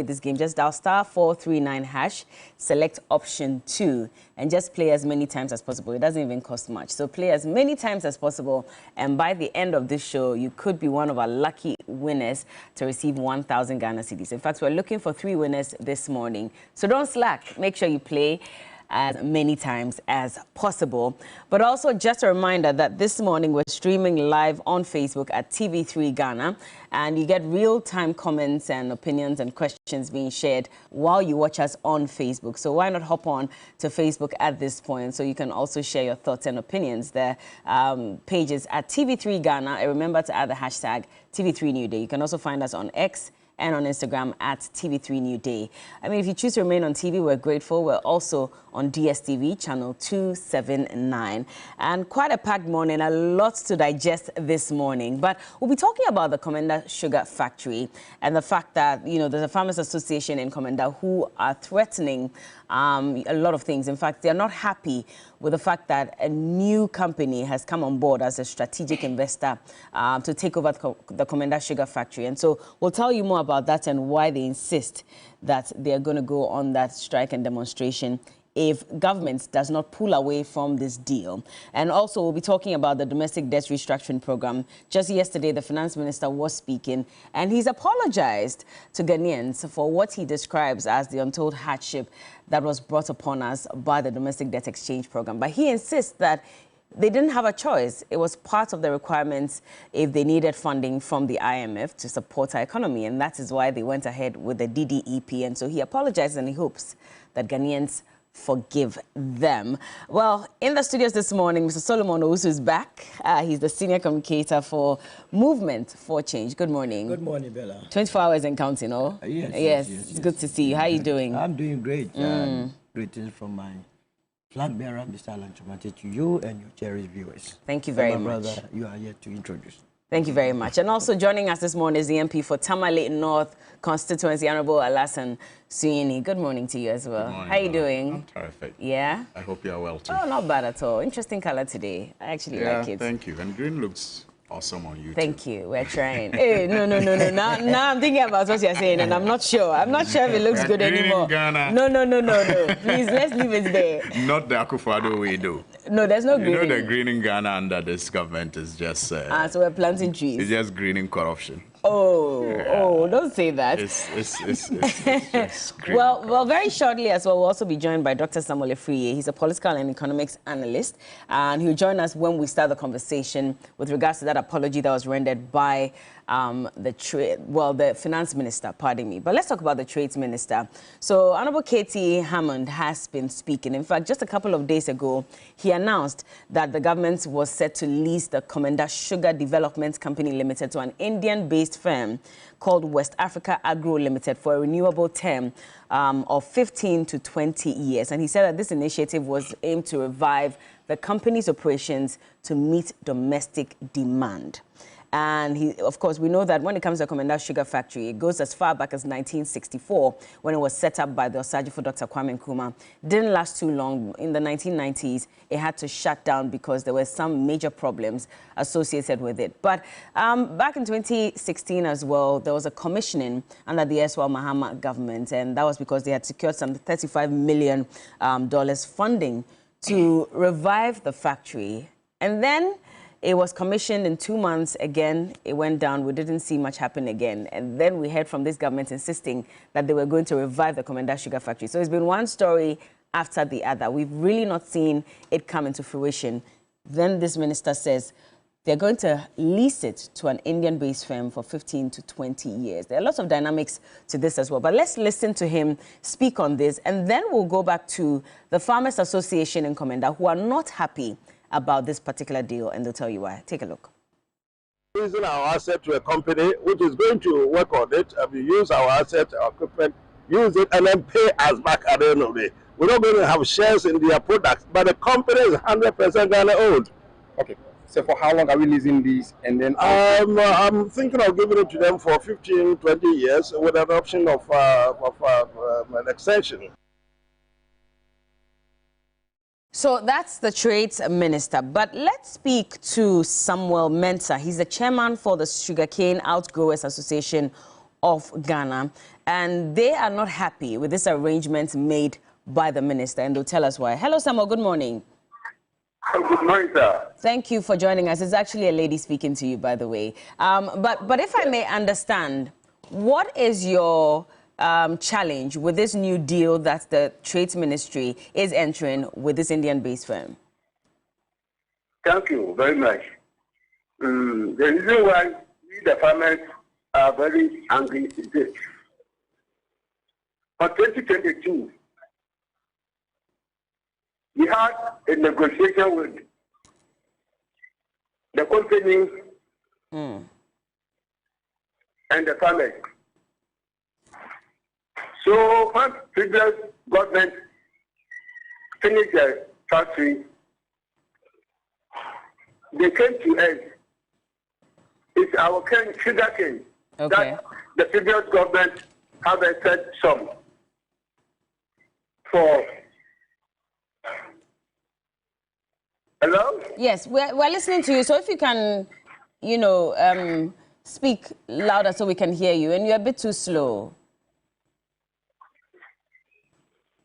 this game, just dial *439#, select option 2, and just play as many times as possible. It doesn't even cost much. So play as many times as possible, and by the end of this show, you could be one of our lucky winners to receive 1,000 Ghana cedis. In fact, we're looking for 3 winners this morning. So don't slack. Make sure you play as many times as possible. But also just a reminder that this morning we're streaming live on Facebook at TV3 Ghana, and you get real-time comments and opinions and questions being shared while you watch us on Facebook. So why not hop on to Facebook at this point so you can also share your thoughts and opinions. The pages at TV3 Ghana, and remember to add the hashtag TV3 New Day. You can also find us on X and on Instagram at TV3 New Day. I mean, if you choose to remain on TV, we're grateful. We're also on DSTV, channel 279. And quite a packed morning, a lot to digest this morning. But we'll be talking about the Komenda Sugar Factory and the fact that, you know, there's a Farmers Association in Komenda who are threatening a lot of things. In fact, they're not happy with the fact that a new company has come on board as a strategic investor to take over the Komenda Sugar Factory. And so we'll tell you more about that and why they insist that they're going to go on that strike and demonstration if government does not pull away from this deal. And also, we'll be talking about the domestic debt restructuring program. Just yesterday, the finance minister was speaking, and he's apologized to Ghanaians for what he describes as the untold hardship that was brought upon us by the domestic debt exchange program. But he insists that they didn't have a choice. It was part of the requirements if they needed funding from the IMF to support our economy, and that is why they went ahead with the DDEP. And so he apologizes and he hopes that Ghanaians forgive them. Well, in the studios this morning, Mr. Solomon Owusu is back. He's the senior communicator for Movement for Change. Good morning. Good morning, Bella. 24 hours and counting, oh? Yes. It's good to see you. How are you doing? I'm doing great. Greetings from my flag bearer, Mr. Alan Chomate, to you and your cherished viewers. Thank you very much. Brother, you are here to introduce. Thank you very much. And also joining us this morning is the MP for Tamale North Constituency, Honorable Alasan Suyini. Good morning to you as well. Good morning, how are you doing? I'm terrific. Yeah? I hope you are well too. Oh, not bad at all. Interesting color today. I actually like it. Thank you. And green looks awesome on you. Thank you. We're trying. Hey, no. Now I'm thinking about what you're saying, and I'm not sure. I'm not sure if it looks good anymore. Ghana. No. Please, let's leave it there. Not the Akufo-Addo we do. No, there's no greening. You know the greening Ghana under this government is just... so we're planting trees. It's just greening corruption. Oh, don't say that. It's just well, very shortly as well, we'll also be joined by Dr. Samuel Efriye. He's a political and economics analyst, and he'll join us when we start the conversation with regards to that apology that was rendered by the finance minister, pardon me. But let's talk about the trades minister. So Honorable Katie Hammond has been speaking. In fact, just a couple of days ago, he announced that the government was set to lease the Komenda Sugar Development Company Limited to an Indian-based firm called West Africa Agro Limited for a renewable term of 15 to 20 years. And he said that this initiative was aimed to revive the company's operations to meet domestic demand. And of course, we know that when it comes to the Komenda Sugar Factory, it goes as far back as 1964, when it was set up by the Osajifo Dr. Kwame Nkrumah. Didn't last too long. In the 1990s, it had to shut down because there were some major problems associated with it. But back in 2016 as well, there was a commissioning under the Eswal Mahama government, and that was because they had secured some $35 million funding to revive the factory. And then it was commissioned in 2 months. Again, it went down. We didn't see much happen again. And then we heard from this government insisting that they were going to revive the Komenda Sugar Factory. So it's been one story after the other. We've really not seen it come into fruition. Then this minister says they're going to lease it to an Indian-based firm for 15 to 20 years. There are lots of dynamics to this as well. But let's listen to him speak on this. And then we'll go back to the Farmers Association in Komenda, who are not happy about this particular deal, and they'll tell you why. Take a look. Using our asset to a company which is going to work on it, and we use our asset, our equipment, use it, and then pay us back at the end of the day. We're not going to have shares in their products, but the company is 100% Ghana owned. Okay. So for how long are we leasing these? And then I'm thinking of giving it to them for 15, 20 years with an option of an extension. So that's the trades minister. But let's speak to Samuel Mensah. He's the chairman for the Sugarcane Outgrowers Association of Ghana. and they are not happy with this arrangement made by the minister, and they'll tell us why. Hello, Samuel. Good morning. Good morning, sir. Thank you for joining us. It's actually a lady speaking to you, by the way. But if I may understand, what is your challenge with this new deal that the Trade Ministry is entering with this Indian-based firm? Thank you very much. The reason why we, the farmers, are very angry is this. For 2022, we had a negotiation with the company and the farmers. So once previous government finished the factory, they came to us. It's our sugar cane that the previous government harvested some for. Hello? Yes, we're listening to you. So if you can, speak louder so we can hear you. And you're a bit too slow.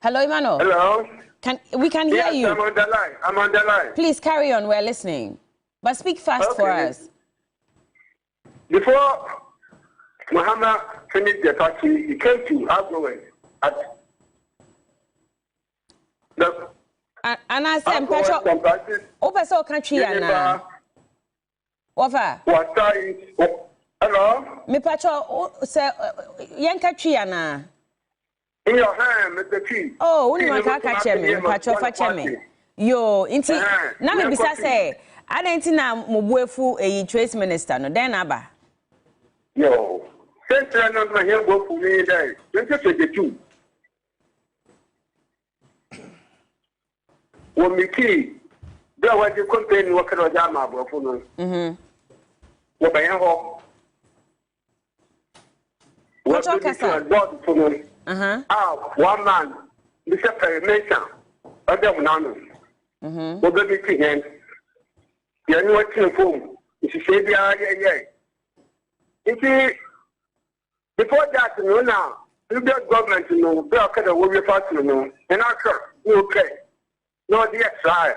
Hello, Emmanuel. Hello? We can hear you. I'm on the line. I'm on the line. Please carry on. We're listening. But speak fast for us. Before Muhammad finished the factory, he came to Agro at the and I said, Pacho, open so country na. Wafa. Hello? Me Pacho, say, young country na. In your hand, Mr. Chief. Oh, when you want to catch me, Pacho, catch me. Yo, inti, na me bisa say, I didn't know Mubuefu a Trade Minister, no, then Abba. Yo, since I know my hair go for me, 2022. When we key, there was a company working on Jama, Buffalo. What by home? What do you want for me? One man, Mr. Permission, other none. What do you think? You know what's in the phone? You say, yeah. Before that, now, the government, they are kind of what we're fast, and I'm sure, okay. No, the try.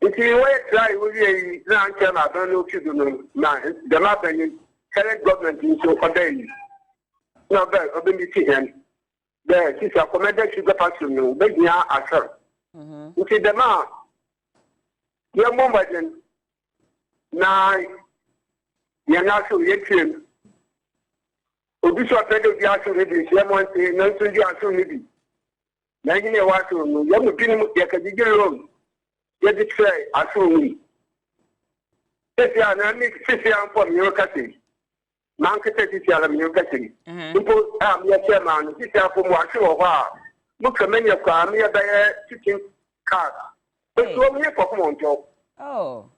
If you wait, try, we don't care about no children. The map and current government is so for days. No, but I've been meeting there. She's a Komenda Sugar Factory, but yeah, I sure. You see, the man, your mom wasn't now, you're not so yet. Obiswa Pedro Diaso, maybe, someone say, no, so you are so maybe. Nagini watu no yamu pinimu yakajigire rom yadi try asumi sisi ana ni sisi ampo myokati mankete sisi ala myokati impo ya chairman sisi ampo mwashi wo ha mukamenya kwa amia baye chicken card so me ko mo njo oh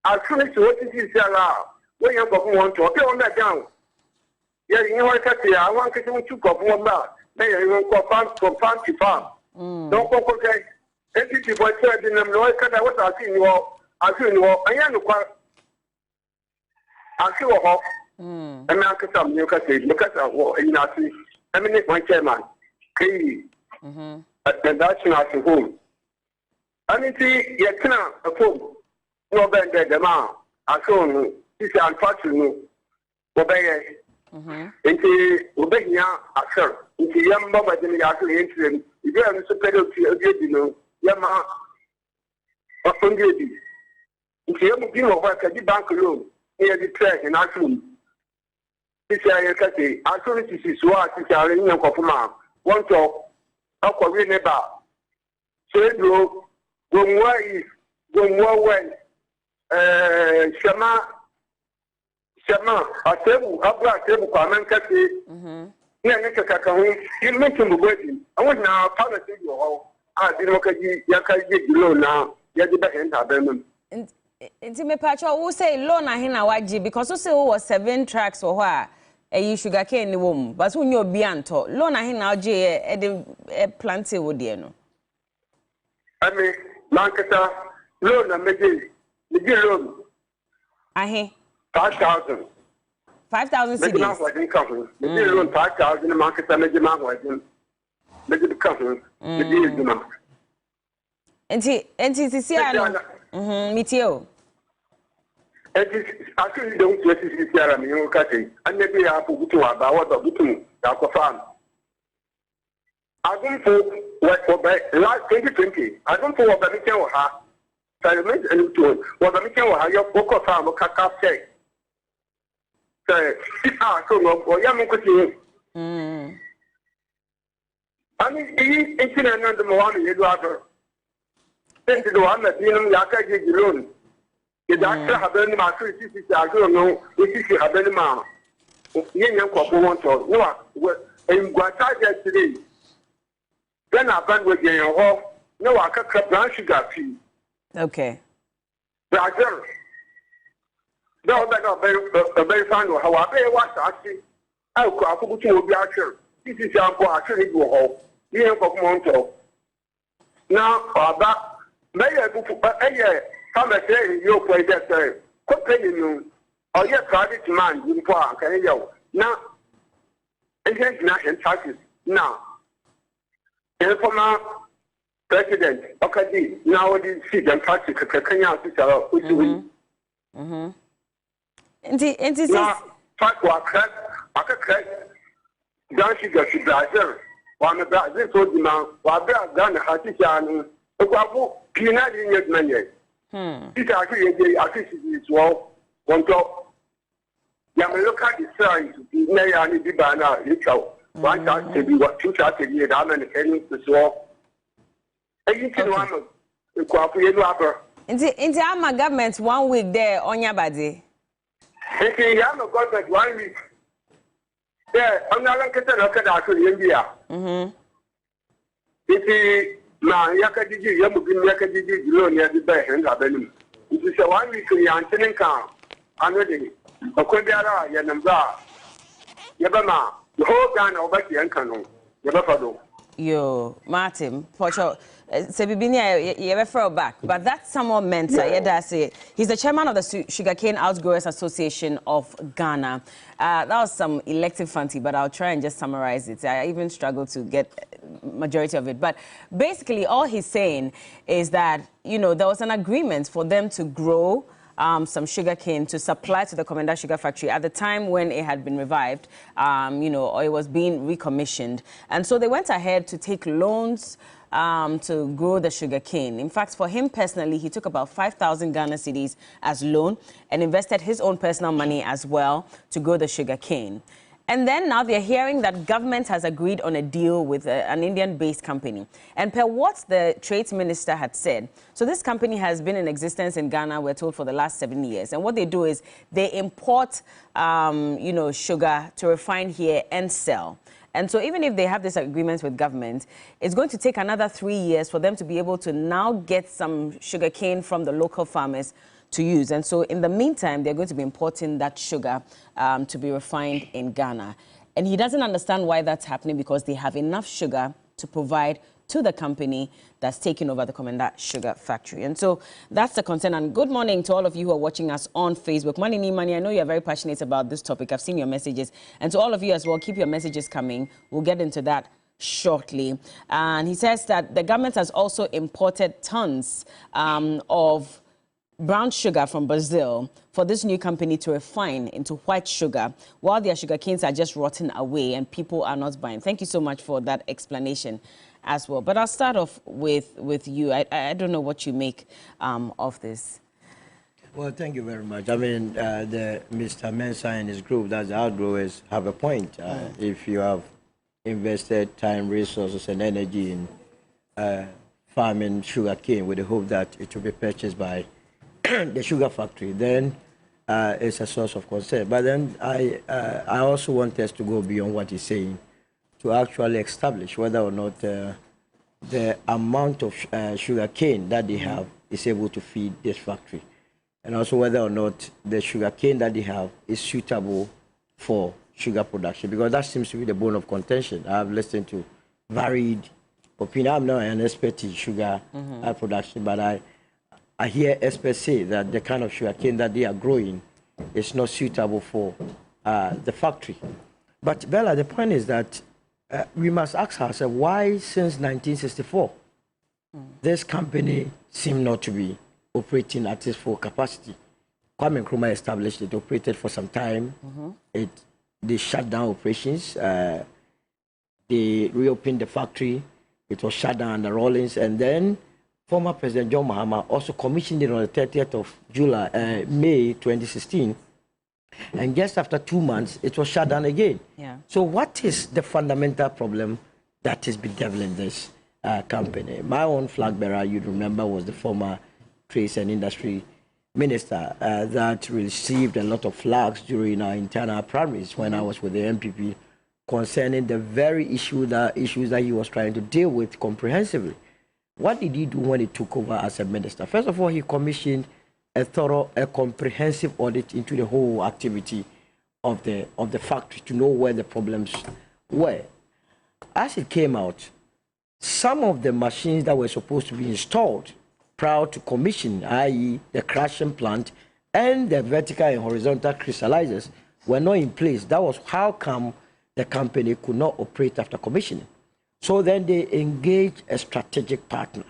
asumi so sisi ala wo yan ko mo njo pe o na down ya ni wa kati ya wan kiti mu chuko mo ma you go from farm to farm. Don't go okay. Entity boy said in them, no, I can't. What I see you all, I see you all. I am quite. I see what hop. And now, some you can say, look at that war in Nazi. I mean, my chairman, K. And that's not the home. I mean, see, you cannot afford no better the man. I saw you. This is unfortunate. Obey. Into Ubania, sir. Into young Baba in the actual interim, you get a superior to Yama or Fungi. Into young Gino work at the bank room near the track in our room. This I can say, as soon as this is what is our Indian Kofuma, one talk, how can we never? So it will go more way, Shama, a table, a black table, Carmen Cathy. Nanaka Kakawi, you mentioned the wedding. I was now policy you all. I didn't look at you, Yakaji below now. Yadi and Abandon. Intime Pacho, who say Lona Hina Waji, because who say was 7 tracks or why a sugar cane in the womb, but when you're Bianto, Lona Hina J. a planty would no. I mean, Lancashire, Lona, maybe, the loan. I hear. 5,000. 5,000 Maybe cedis. my wedding company. Maybe around 5,000 a market. Maybe my wedding. Maybe the company. Maybe the month. And see, Mitio. Actually, don't let it see Sierra Leone cutting. And maybe I put to about what the booking farm. I don't know what last 2020. I don't know what the mission will have. Parliament and to what the mission will have your book farm or cat say. Say, come up or young cooking. I mean, it's in another one you rather. This is the one that you Yaka gave you loan. The doctor have been my 3 I don't know if you have been ma. Young couple want to know in Guataja today. Then I band with your home. No, I can't cut brown sugar fee. Okay. Brother. No, that's a very fine one. How I pay what I see. I'll go to be actual. This is your actually go home. You have got Monto. Now, about may I go for come and say you play that time. Quit paying you. Or your private man, you can you. Now, it's not in taxes. Now, the former president, okay, now we see them taxes. Can you answer which we? And this now, fact, I can crack. Don't you go to Brazil? One about this old man, while they are done, has to shine. Peanut in your money. This actually, I think it's well. One top. Yeah, look at the signs. Nay, I need to buy now. One chance to be what 2 chances a year. I'm an ending to swap. And you can one the cooperate rubber. Into our government 1 week there on your body. If you have a government 1 week, yeah, I'm not going to look at actually India. If you now, Yakadiji, Yamukin Yakadiji, you know, near the best and Avenue. It is a 1 week in Antonin Camp. I'm ready. A Kodara, Yanamba, Yabama, the whole gun of Becky and Canon, Yabafado. Yo, Martin, Pocho, Sebibinia, you refer back, but that's somewhat meant, he's the chairman of the Sugarcane Outgrowers Association of Ghana. That was some elective fancy, but I'll try and just summarize it. I even struggled to get majority of it. But basically, all he's saying is that, you know, there was an agreement for them to grow some sugarcane to supply to the Komenda Sugar Factory at the time when it had been revived, you know, or it was being recommissioned. And so they went ahead to take loans to grow the sugarcane. In fact, for him personally, he took about 5,000 Ghana cedis as loan and invested his own personal money as well to grow the sugarcane. And then now they're hearing that government has agreed on a deal with an Indian-based company. And per what the trade minister had said, so this company has been in existence in Ghana, we're told, for the last 7 years. And what they do is they import, you know, sugar to refine here and sell. And so even if they have this agreement with government, it's going to take another 3 years for them to be able to now get some sugarcane from the local farmers to use. And so in the meantime, they're going to be importing that sugar to be refined in Ghana. And he doesn't understand why that's happening, because they have enough sugar to provide to the company that's taking over the Komenda Sugar Factory. And so that's the concern. And good morning to all of you who are watching us on Facebook. Money, I know you're very passionate about this topic. I've seen your messages. And to all of you as well, keep your messages coming. We'll get into that shortly. And he says that the government has also imported tons of brown sugar from Brazil for this new company to refine into white sugar, while their sugar canes are just rotting away and people are not buying. Thank you so much for that explanation as well. But I'll start off with you. I don't know what you make of this. Well, thank you very much. I mean, Mr. Mensah and his group, that's the outgrowers, have a point. If you have invested time, resources, and energy in farming sugar cane with the hope that it will be purchased by the sugar factory, then it's a source of concern. But then I also want us to go beyond what he's saying to actually establish whether or not the amount of sugar cane that they have is able to feed this factory, and also whether or not the sugar cane that they have is suitable for sugar production, because that seems to be the bone of contention. I've listened to varied opinion. I'm not an expert in sugar production, but I hear experts say that the kind of sugarcane that they are growing is not suitable for the factory. But Bella, the point is that we must ask ourselves why since 1964 this company seemed not to be operating at its full capacity. Kwame Nkrumah established it, operated for some time. They shut down operations. They reopened the factory. It was shut down under Rawlings. And then former President John Mahama also commissioned it on the 30th of May 2016. And just after 2 months, it was shut down again. Yeah. So what is the fundamental problem that is bedeviling this company? My own flag bearer, you'd remember, was the former Trade and Industry Minister that received a lot of flags during our internal primaries when I was with the MPP concerning the very issues that he was trying to deal with comprehensively. What did he do when he took over as a minister? First of all, he commissioned a comprehensive audit into the whole activity of the factory to know where the problems were. As it came out, some of the machines that were supposed to be installed prior to commission, i.e. the crushing plant and the vertical and horizontal crystallizers, were not in place. That was how come the company could not operate after commissioning. So then they engaged a strategic partner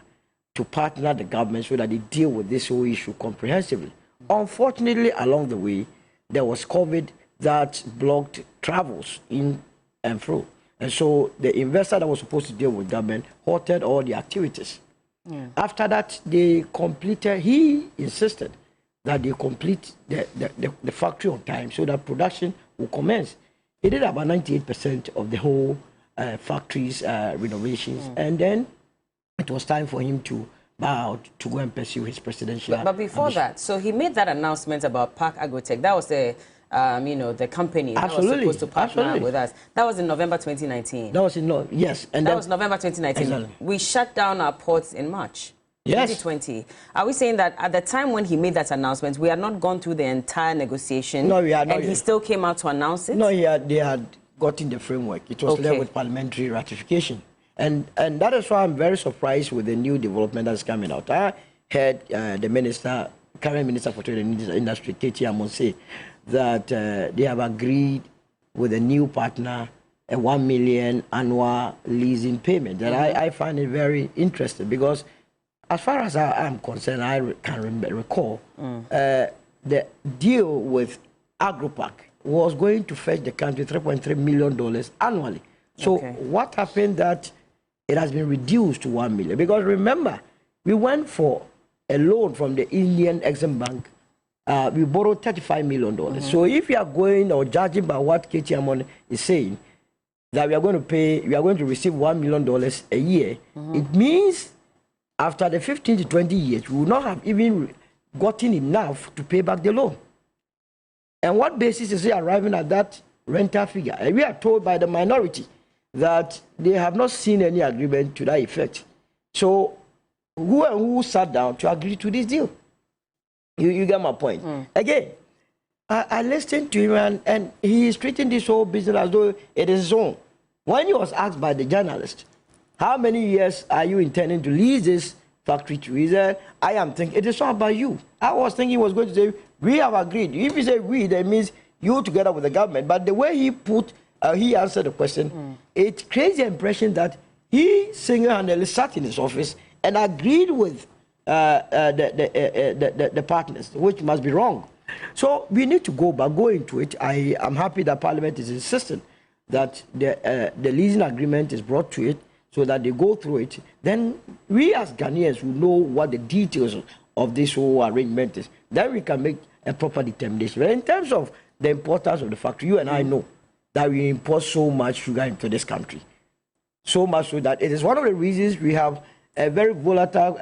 to partner the government so that they deal with this whole issue comprehensively. Unfortunately, along the way, there was COVID that blocked travels in and through. And so the investor that was supposed to deal with government halted all the activities. After that, he insisted that they complete the factory on time so that production will commence. He did about 98% of the whole factory's renovations. And then it was time for him to bow out to go and pursue his presidential But before ambition. that, so he made that announcement about Park Agrotech. That was the, the company that was supposed to partner with us. That was in November 2019. That was in yes, and that was November 2019. Exactly. We shut down our ports in March. Yes. 2020. Are we saying that at the time when he made that announcement, we had not gone through the entire negotiation? No, we had not. And he still came out to announce it? No, they had gotten the framework. It was left with parliamentary ratification. And that is why I'm very surprised with the new development that's coming out. I heard the current Minister for Trade and Industry, Katie Amon, say that they have agreed with a new partner a 1 million annual leasing payment. And I find it very interesting because as far as I am concerned, I can recall the deal with AgroPark was going to fetch the country $3.3 million annually. So what happened that it has been reduced to 1 million? Because remember, we went for a loan from the Indian Exim Bank. We borrowed $35 million. So if you are going or judging by what Katie Amon is saying, that we are going to receive $1 million a year, it means after the 15 to 20 years, we will not have even gotten enough to pay back the loan. And what basis is he arriving at that rental figure? And we are told by the minority that they have not seen any agreement to that effect. So who sat down to agree to this deal? You get my point. Again, I listened to him and he is treating this whole business as though it is his own. When he was asked by the journalist, how many years are you intending to lease this factory to? He said, I am thinking, it is not about you. I was thinking he was going to say, we have agreed. If he said we, that means you together with the government. But the way he answered the question, it creates the impression that he single-handedly sat in his office and agreed with the partners, which must be wrong. So we need to go into it. I am happy that Parliament is insisting that the leasing agreement is brought to it, so that they go through it. Then we as Ghanaians will know what the details of this whole arrangement is. Then we can make a proper determination. But in terms of the importance of the factory, you and I know that we import so much sugar into this country. So much so that it is one of the reasons we have a very volatile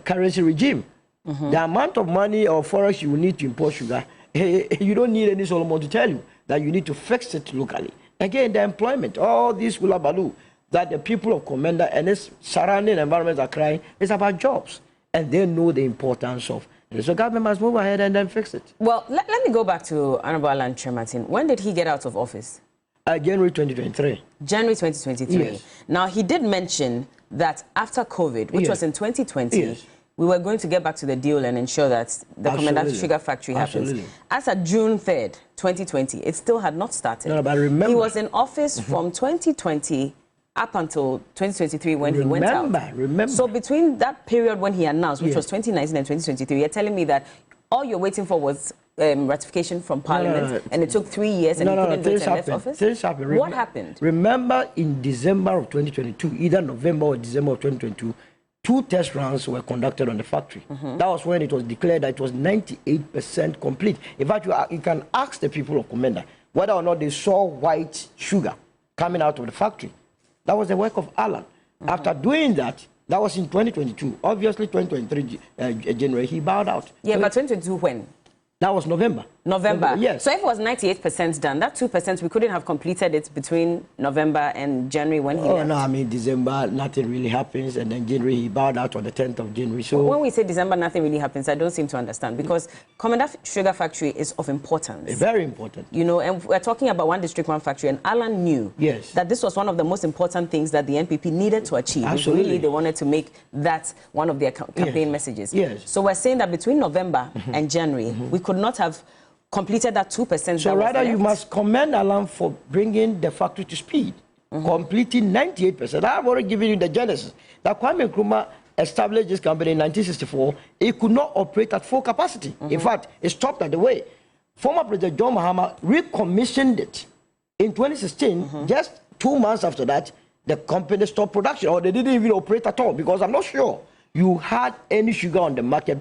currency regime. The amount of money or forex you will need to import sugar, you don't need any Solomon to tell you that you need to fix it locally. Again, the employment, all this hula-baloo that the people of Komenda and its surrounding environments are crying, is about jobs. And they know the importance of it. So government must move ahead and then fix it. Well, let me go back to Honorable Alan Martin. When did he get out of office? January 2023. January 2023. Yes. Now, he did mention that after COVID, which was in 2020, we were going to get back to the deal and ensure that the Komenda Sugar Factory happens. As of June 3rd, 2020, it still had not started. No, but remember, he was in office from 2020 up until 2023 when he went out. Remember. So between that period when he announced, which was 2019 and 2023, you're telling me that all you're waiting for was ratification from Parliament, and it took 3 years, and he couldn't do it and left office? Things happened. What happened? Remember, in December of 2022, either November or December of 2022, 2 test runs were conducted on the factory. That was when it was declared that it was 98% complete. In fact, you can ask the people of Komenda whether or not they saw white sugar coming out of the factory. That was the work of Alan. After doing that, that was in 2022. Obviously, 2023 January, he bowed out. Yeah, but 2022 when? That was November. November. Yes. So if it was 98% done, that 2%, we couldn't have completed it between November and January when he left. No, I mean, December, nothing really happens, and then January, he bowed out on the 10th of January. So when we say December, nothing really happens, I don't seem to understand, because Komenda Sugar Factory is of importance. Very important. You know, and we're talking about one district, one factory, and Alan knew that this was one of the most important things that the NPP needed to achieve. Absolutely. Really, they wanted to make that one of their campaign messages. Yes. So we're saying that between November and January, we could not have completed that 2%. So rather, you must commend Alan for bringing the factory to speed, completing 98%. I've already given you the genesis. That Kwame Nkrumah established this company in 1964. It could not operate at full capacity. In fact, it stopped at the way. Former President John Mahama recommissioned it in 2016. Just 2 months after that, the company stopped production, or they didn't even operate at all, because I'm not sure you had any sugar on the market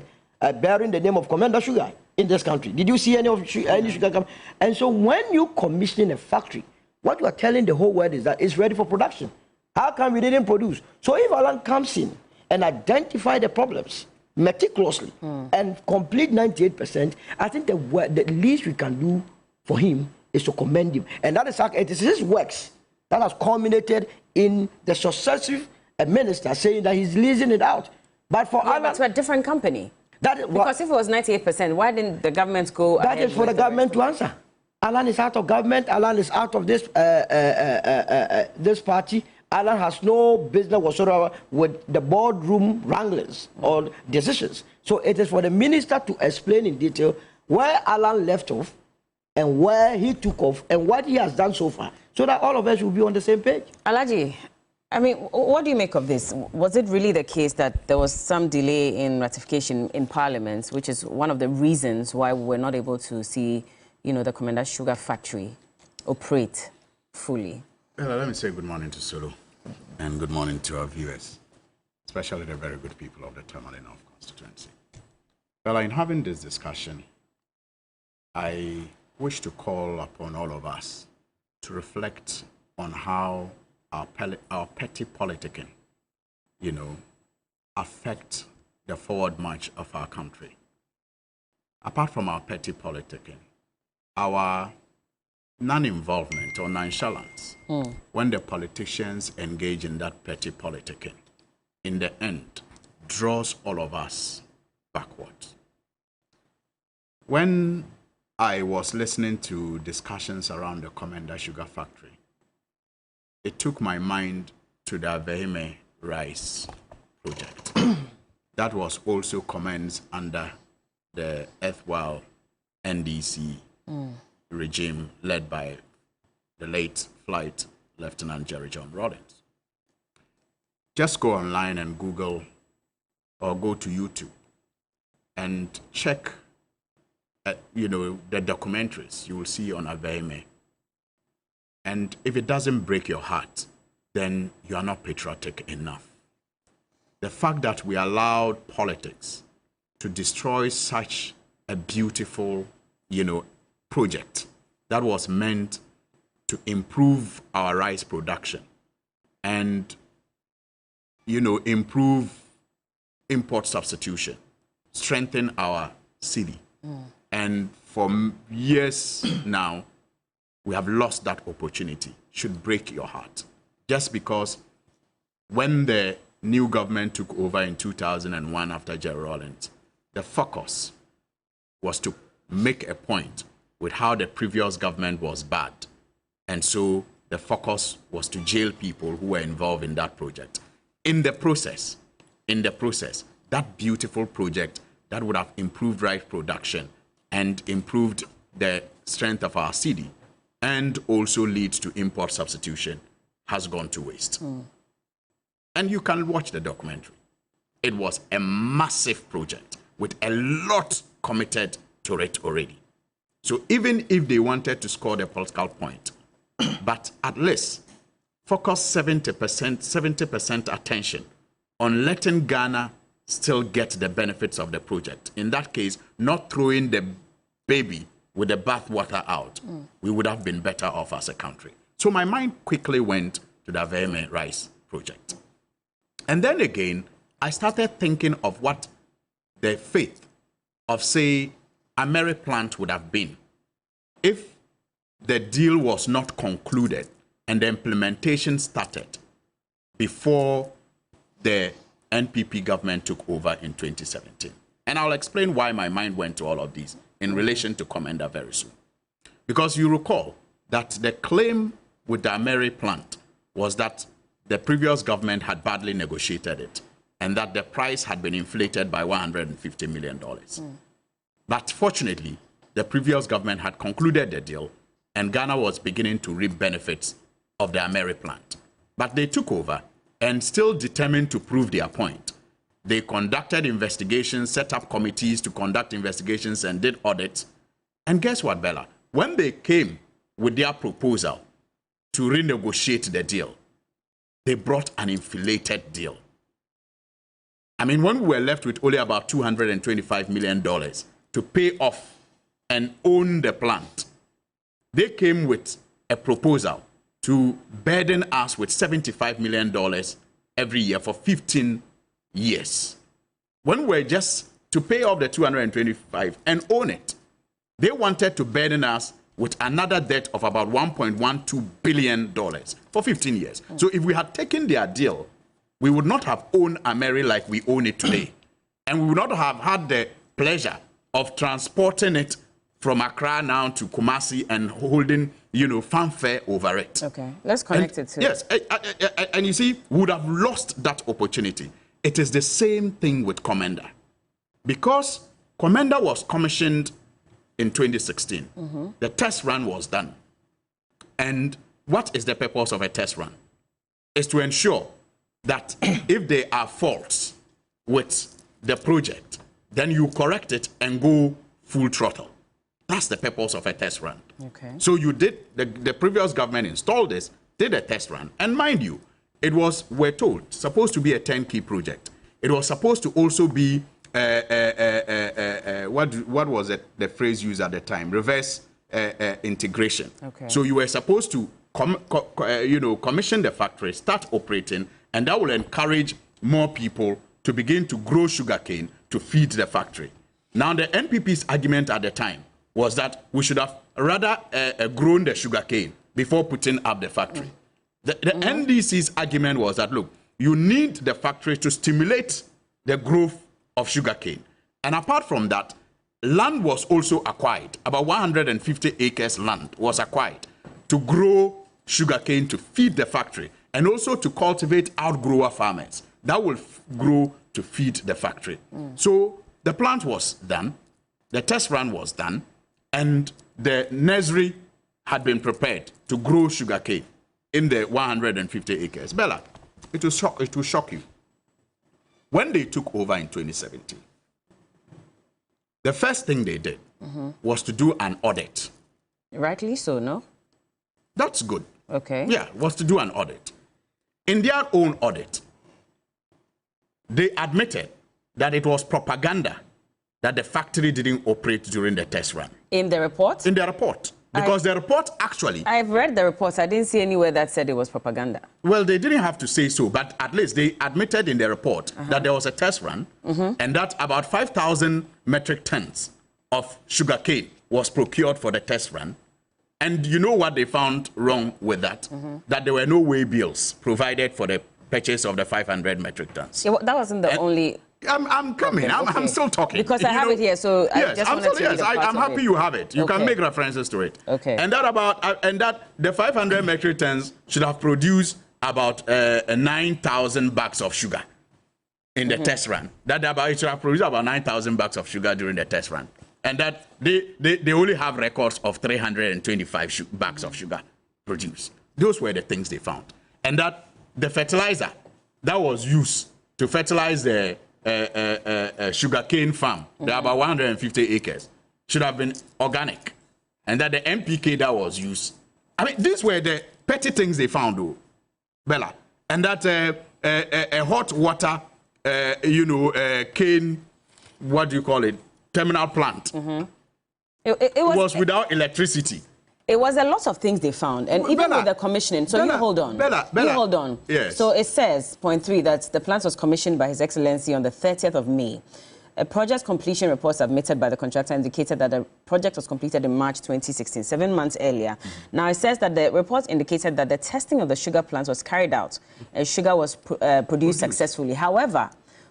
bearing the name of Komenda Sugar in this country. Did you see any sugar come? And so when you commission a factory, what you are telling the whole world is that it's ready for production. How come we didn't produce? So if Alan comes in and identify the problems meticulously and complete 98%, I think the least we can do for him is to commend him. And that is, it is his works that has culminated in the successive minister saying that he's leasing it out. But for Alan, but to a different company. Because if it was 98%, why didn't the government go ahead? That is for the government to answer. Alan is out of government. Alan is out of this this party. Alan has no business whatsoever with the boardroom wranglings or decisions. So it is for the minister to explain in detail where Alan left off and where he took off and what he has done so far, so that all of us will be on the same page. Alhaji, I mean, what do you make of this? Was it really the case that there was some delay in ratification in Parliament, which is one of the reasons why we were not able to see, you know, the Komenda Sugar Factory operate fully? Well, let me say good morning to Sulu and good morning to our viewers, especially the very good people of the Tamale North constituency. Well, in having this discussion, I wish to call upon all of us to reflect on how our petty politicking, you know, affect the forward march of our country. Apart from our petty politicking, our non-involvement or nonchalance when the politicians engage in that petty politicking, in the end, draws all of us backwards. When I was listening to discussions around the Komenda Sugar Factory, it took my mind to the Avehime rice project. That was also commenced under the erstwhile NDC regime led by the late Flight Lieutenant Jerry John Rawlings. Just go online and Google or go to YouTube and check you know, the documentaries you will see on Avehime. And if it doesn't break your heart, then you are not patriotic enough. The fact that we allowed politics to destroy such a beautiful, you know, project that was meant to improve our rice production and, you know, improve import substitution, strengthen our city. And for years now, we have lost that opportunity. Should break your heart. Just because when the new government took over in 2001 after Jerry Rawlings, the focus was to make a point with how the previous government was bad. And so the focus was to jail people who were involved in that project. In the process, that beautiful project that would have improved rice production and improved the strength of our cedi and also lead to import substitution has gone to waste. And you can watch the documentary. It was a massive project with a lot committed to it already. So even if they wanted to score the political point, but at least focus 70% attention on letting Ghana still get the benefits of the project. In that case, not throwing the baby with the bathwater out, we would have been better off as a country. So my mind quickly went to the Veheme rice project. And then again, I started thinking of what the fate of, say, a Mary plant would have been if the deal was not concluded and the implementation started before the NPP government took over in 2017. And I'll explain why my mind went to all of these in relation to Komenda very soon. Because you recall that the claim with the Mary plant was that the previous government had badly negotiated it and that the price had been inflated by $150 million. But fortunately, the previous government had concluded the deal and Ghana was beginning to reap benefits of the Mary plant. But they took over and still determined to prove their point. They conducted investigations, set up committees to conduct investigations and did audits. And guess what, Bella? When they came with their proposal to renegotiate the deal, they brought an inflated deal. I mean, when we were left with only about $225 million to pay off and own the plant, they came with a proposal to burden us with $75 million every year for 15 years. When we're just to pay off the 225 and own it, they wanted to burden us with another debt of about $1.12 billion for 15 years. So if we had taken their deal, we would not have owned Ameri like we own it today. And we would not have had the pleasure of transporting it from Accra now to Kumasi and holding, fanfare over it. Okay, let's connect it to... Yes, and you see, we would have lost that opportunity. It is the same thing with Komenda. Because Komenda was commissioned in 2016. The test run was done. And what is the purpose of a test run? It's to ensure that if there are faults with the project, then you correct it and go full throttle. That's the purpose of a test run. Okay. So you did, the previous government installed this, did a test run. And mind you, it was, we're told, supposed to be a 10-key project. It was supposed to also be, what was it, the phrase used at the time? Reverse integration. Okay. So you were supposed to commission the factory, start operating, and that will encourage more people to begin to grow sugarcane to feed the factory. Now, the NPP's argument at the time was that we should have rather grown the sugarcane before putting up the factory. The NDC's argument was that, look, you need the factory to stimulate the growth of sugarcane. And apart from that, land was also acquired. About 150 acres land was acquired to grow sugarcane to feed the factory and also to cultivate outgrower farmers that will grow to feed the factory. So the plant was done, the test run was done, and the nursery had been prepared to grow sugarcane in the 150 acres. Bella, it will shock you. When they took over in 2017, the first thing they did was to do an audit. Rightly so, no? That's good. Okay. Yeah, was to do an audit. In their own audit, they admitted that it was propaganda that the factory didn't operate during the test run. In the report? In the report. Because the report actually... I've read the reports. I didn't see anywhere that said it was propaganda. Well, they didn't have to say so, but at least they admitted in the report that there was a test run and that about 5,000 metric tons of sugarcane was procured for the test run. And you know what they found wrong with that? That there were no way bills provided for the purchase of the 500 metric tons. Yeah, well, that wasn't the only... I'm coming. Okay, I'm still talking. Because I have it here, so yes, I just wanted to read I'm happy you have it. You can make references to it. Okay. And that the 500 metric tons should have produced about 9,000 bags of sugar in the test run. That it should have produced about 9,000 bags of sugar during the test run. And that they only have records of 325 bags of sugar produced. Those were the things they found. And that the fertilizer that was used to fertilize the sugarcane farm, there are about 150 acres, should have been organic. And that the NPK that was used, I mean, these were the petty things they found, though, Bella. And that a hot water, cane, what do you call it, terminal plant, it was without electricity. It was a lot of things they found, and even Bella, with the commissioning. So Bella, you hold on. Bella, you hold on. Yes. So it says, point 3, that the plant was commissioned by His Excellency on the 30th of May. A project completion report submitted by the contractor indicated that the project was completed in March 2016, 7 months earlier. Now, it says that the report indicated that the testing of the sugar plants was carried out and sugar was produced successfully. However,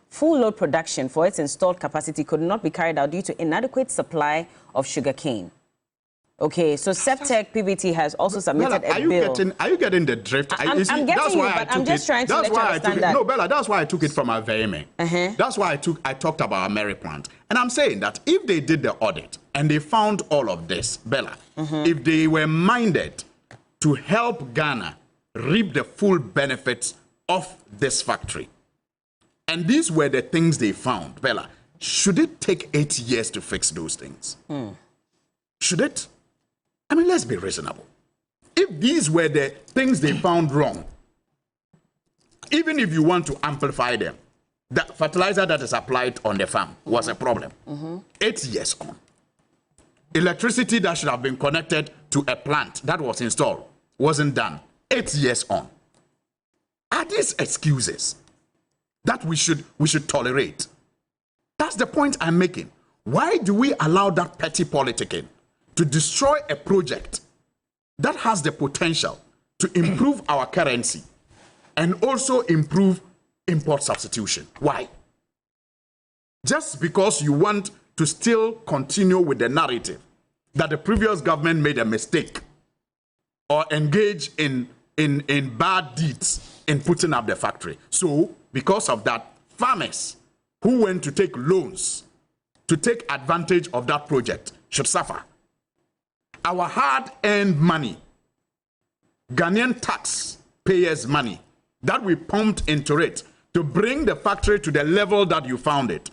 full load production for its installed capacity could not be carried out due to inadequate supply of sugarcane. Okay, so Septec PBT has also submitted Bella, a bill. Are you getting the drift? I'm getting that's you, why but I'm just trying to let you understand that. No, Bella, that's why I took it from our VMA. That's why I talked about our Mary plant. And I'm saying that if they did the audit and they found all of this, Bella, if they were minded to help Ghana reap the full benefits of this factory, and these were the things they found, Bella, should it take 8 years to fix those things? Should it? I mean, let's be reasonable. If these were the things they found wrong, even if you want to amplify them, the fertilizer that is applied on the farm was a problem. 8 years on. Electricity that should have been connected to a plant that was installed wasn't done. 8 years on. Are these excuses that we should tolerate? That's the point I'm making. Why do we allow that petty politicking to destroy a project that has the potential to improve our currency and also improve import substitution? Why? Just because you want to still continue with the narrative that the previous government made a mistake or engage in bad deeds in putting up the factory. So, because of that, farmers who went to take loans to take advantage of that project should suffer. Our hard-earned money, Ghanaian taxpayers' money that we pumped into it to bring the factory to the level that you found it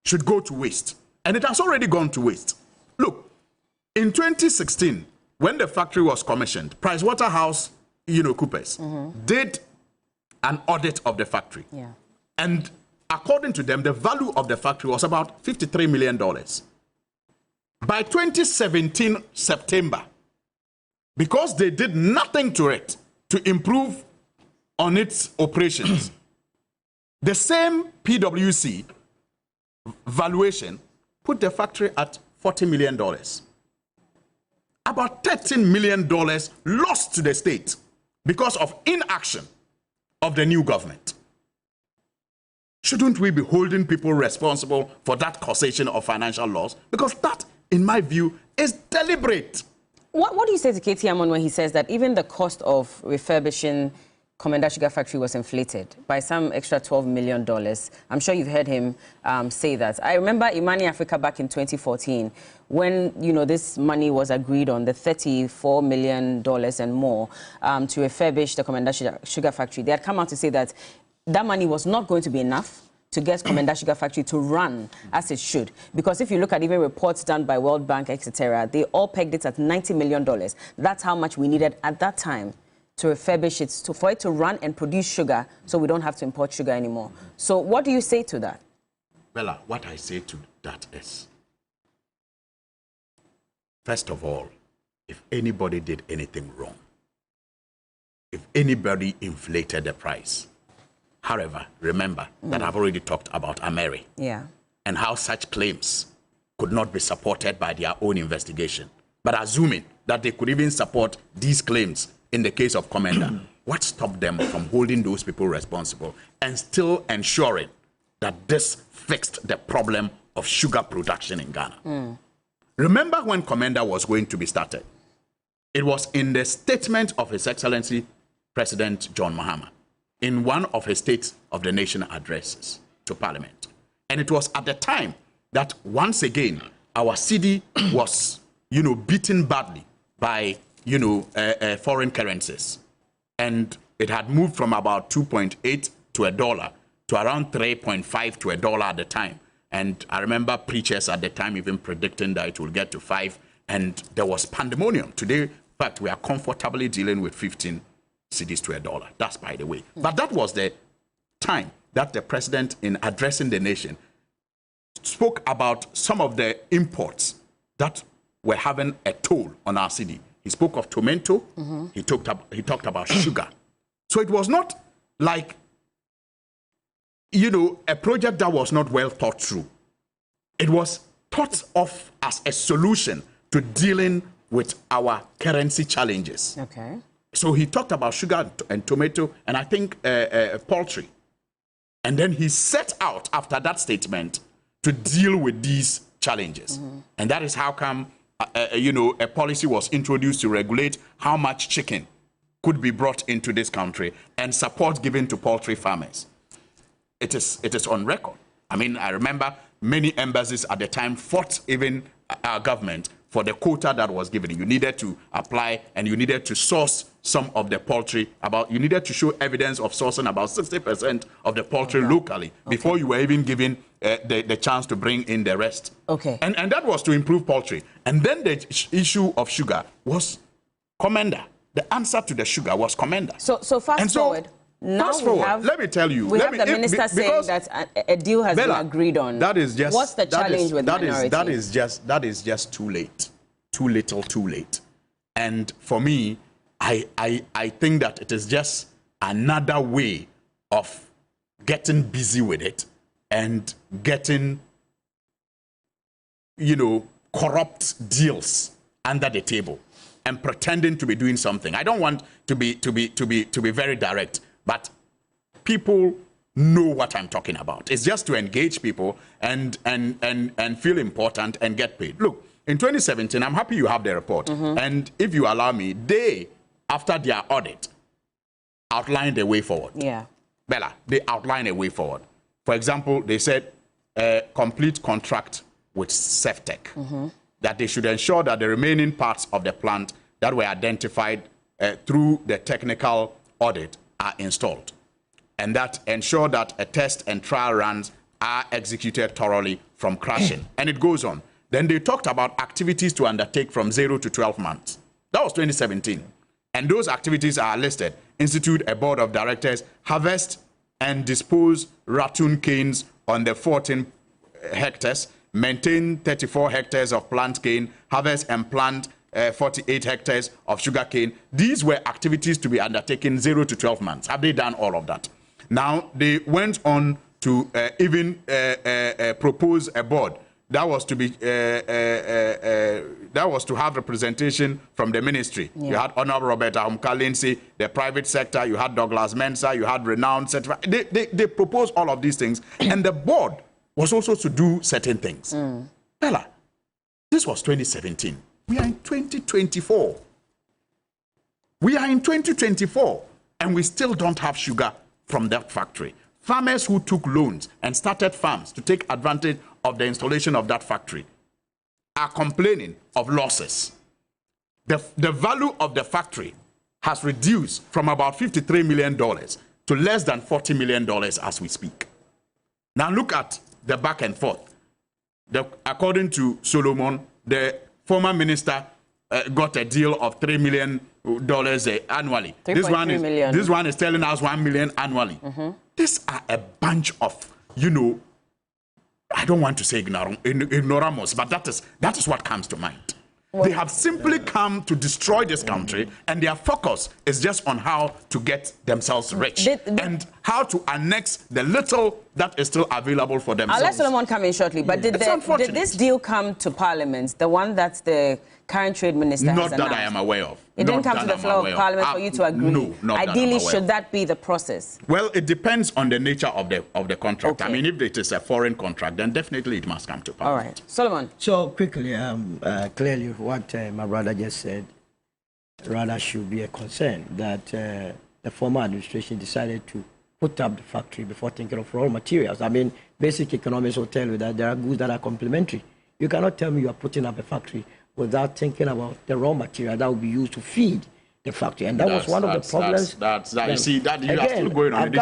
should go to waste. And it has already gone to waste. Look, in 2016, when the factory was commissioned, PricewaterhouseCoopers did an audit of the factory. Yeah. And according to them, the value of the factory was about $53 million. By 2017, September, because they did nothing to it to improve on its operations, the same PwC valuation put the factory at $40 million. About $13 million lost to the state because of inaction of the new government. Shouldn't we be holding people responsible for that causation of financial loss? Because that, in my view, is deliberate. What do you say to KT Amon when he says that even the cost of refurbishing Komenda Sugar Factory was inflated by some extra $12 million? I'm sure you've heard him say that. I remember Imani Africa back in 2014 when, this money was agreed on, the $34 million and more to refurbish the Komenda Sugar Factory. They had come out to say that that money was not going to be enough to get Komenda Sugar Factory to run as it should. Because if you look at even reports done by World Bank, etc., they all pegged it at $90 million. That's how much we needed at that time to refurbish it, for it to run and produce sugar so we don't have to import sugar anymore. So what do you say to that? Bella, what I say to that is, first of all, if anybody did anything wrong, if anybody inflated the price, however, remember that I've already talked about Ameri. Yeah. And how such claims could not be supported by their own investigation. But assuming that they could even support these claims in the case of Komenda, what stopped them from holding those people responsible and still ensuring that this fixed the problem of sugar production in Ghana? Remember when Komenda was going to be started? It was in the statement of His Excellency President John Mahama, in one of his State of the Nation addresses. to Parliament. And it was at the time that once again our city was, beaten badly by, foreign currencies. And it had moved from about 2.8 to $1 to around 3.5 to $1 at the time. And I remember preachers at the time even predicting that it will get to 5. And there was pandemonium. Today, in fact, we are comfortably dealing with 15 cedis to $1. That's by the way. But that was the time that the president, in addressing the nation, spoke about some of the imports that were having a toll on our city. He spoke of tomato. He talked about sugar. So it was not like, a project that was not well thought through. It was thought of as a solution to dealing with our currency challenges. Okay. So he talked about sugar and tomato, and I think poultry. And then he set out after that statement to deal with these challenges. And that is how come, a policy was introduced to regulate how much chicken could be brought into this country and support given to poultry farmers. It is on record. I mean, I remember many embassies at the time fought even our government for the quota that was given. You needed to apply and you needed to source some of the poultry. You needed to show evidence of sourcing about 60% of the poultry locally before you were even given the chance to bring in the rest. Okay. And that was to improve poultry. And then the issue of sugar was Komenda. The answer to the sugar was Komenda. So fast forward. Now let me tell you. We have the minister saying that a deal has been agreed on. That is just. What's the challenge with minorities? That is just too late. Too little, too late. And for me, I think that it is just another way of getting busy with it and getting, corrupt deals under the table and pretending to be doing something. I don't want to be very direct, but people know what I'm talking about. It's just to engage people and feel important and get paid. Look, in 2017, I'm happy you have the report. And if you allow me, they, after their audit, outlined a way forward. Yeah. Bella, they outlined a way forward. For example, they said a complete contract with Ceftec, that they should ensure that the remaining parts of the plant that were identified through the technical audit are installed, and that ensure that a test and trial runs are executed thoroughly from crashing. And it goes on. Then they talked about activities to undertake from 0 to 12 months. That was 2017. And those activities are listed. Institute a board of directors, harvest and dispose ratoon canes on the 14 hectares, maintain 34 hectares of plant cane, harvest and plant 48 hectares of sugar cane. These were activities to be undertaken 0 to 12 months. Have they done all of that? Now, they went on to even propose a board that was to be that was to have representation from the ministry. Yeah. You had Honorable Roberta Humka-Lindsay, the private sector. You had Douglas Mensah. You had renowned certified. They proposed all of these things, and the board was also to do certain things. Bella, this was 2017. We are in 2024. We are in 2024, and we still don't have sugar from that factory. Farmers who took loans and started farms to take advantage of the installation of that factory are complaining of losses. The value of the factory has reduced from about $53 million to less than $40 million as we speak. Now look at the back and forth. According to Solomon, the former minister got a deal of $3 million annually. This one is telling us $1 million annually. These are a bunch of, I don't want to say ignoramus, but that is what comes to mind. Well, they have simply come to destroy this country, and their focus is just on how to get themselves rich and how to annex the little that is still available for themselves. I'll let Solomon come in shortly, but did this deal come to Parliament, the one that the current trade minister has announced? Not that I am aware of. It didn't come to the floor of Parliament for you to agree? No, not Ideally, should that be the process? Well, it depends on the nature of the contract. Okay. I mean, if it is a foreign contract, then definitely it must come to Parliament. All right. Solomon. So quickly, clearly what my brother just said rather should be a concern that the former administration decided to put up the factory before thinking of raw materials. I mean, basic economics will tell you that there are goods that are complementary. You cannot tell me you are putting up a factory without thinking about the raw material that will be used to feed the factory. And that was one of the problems. You see, that you again, are still going on.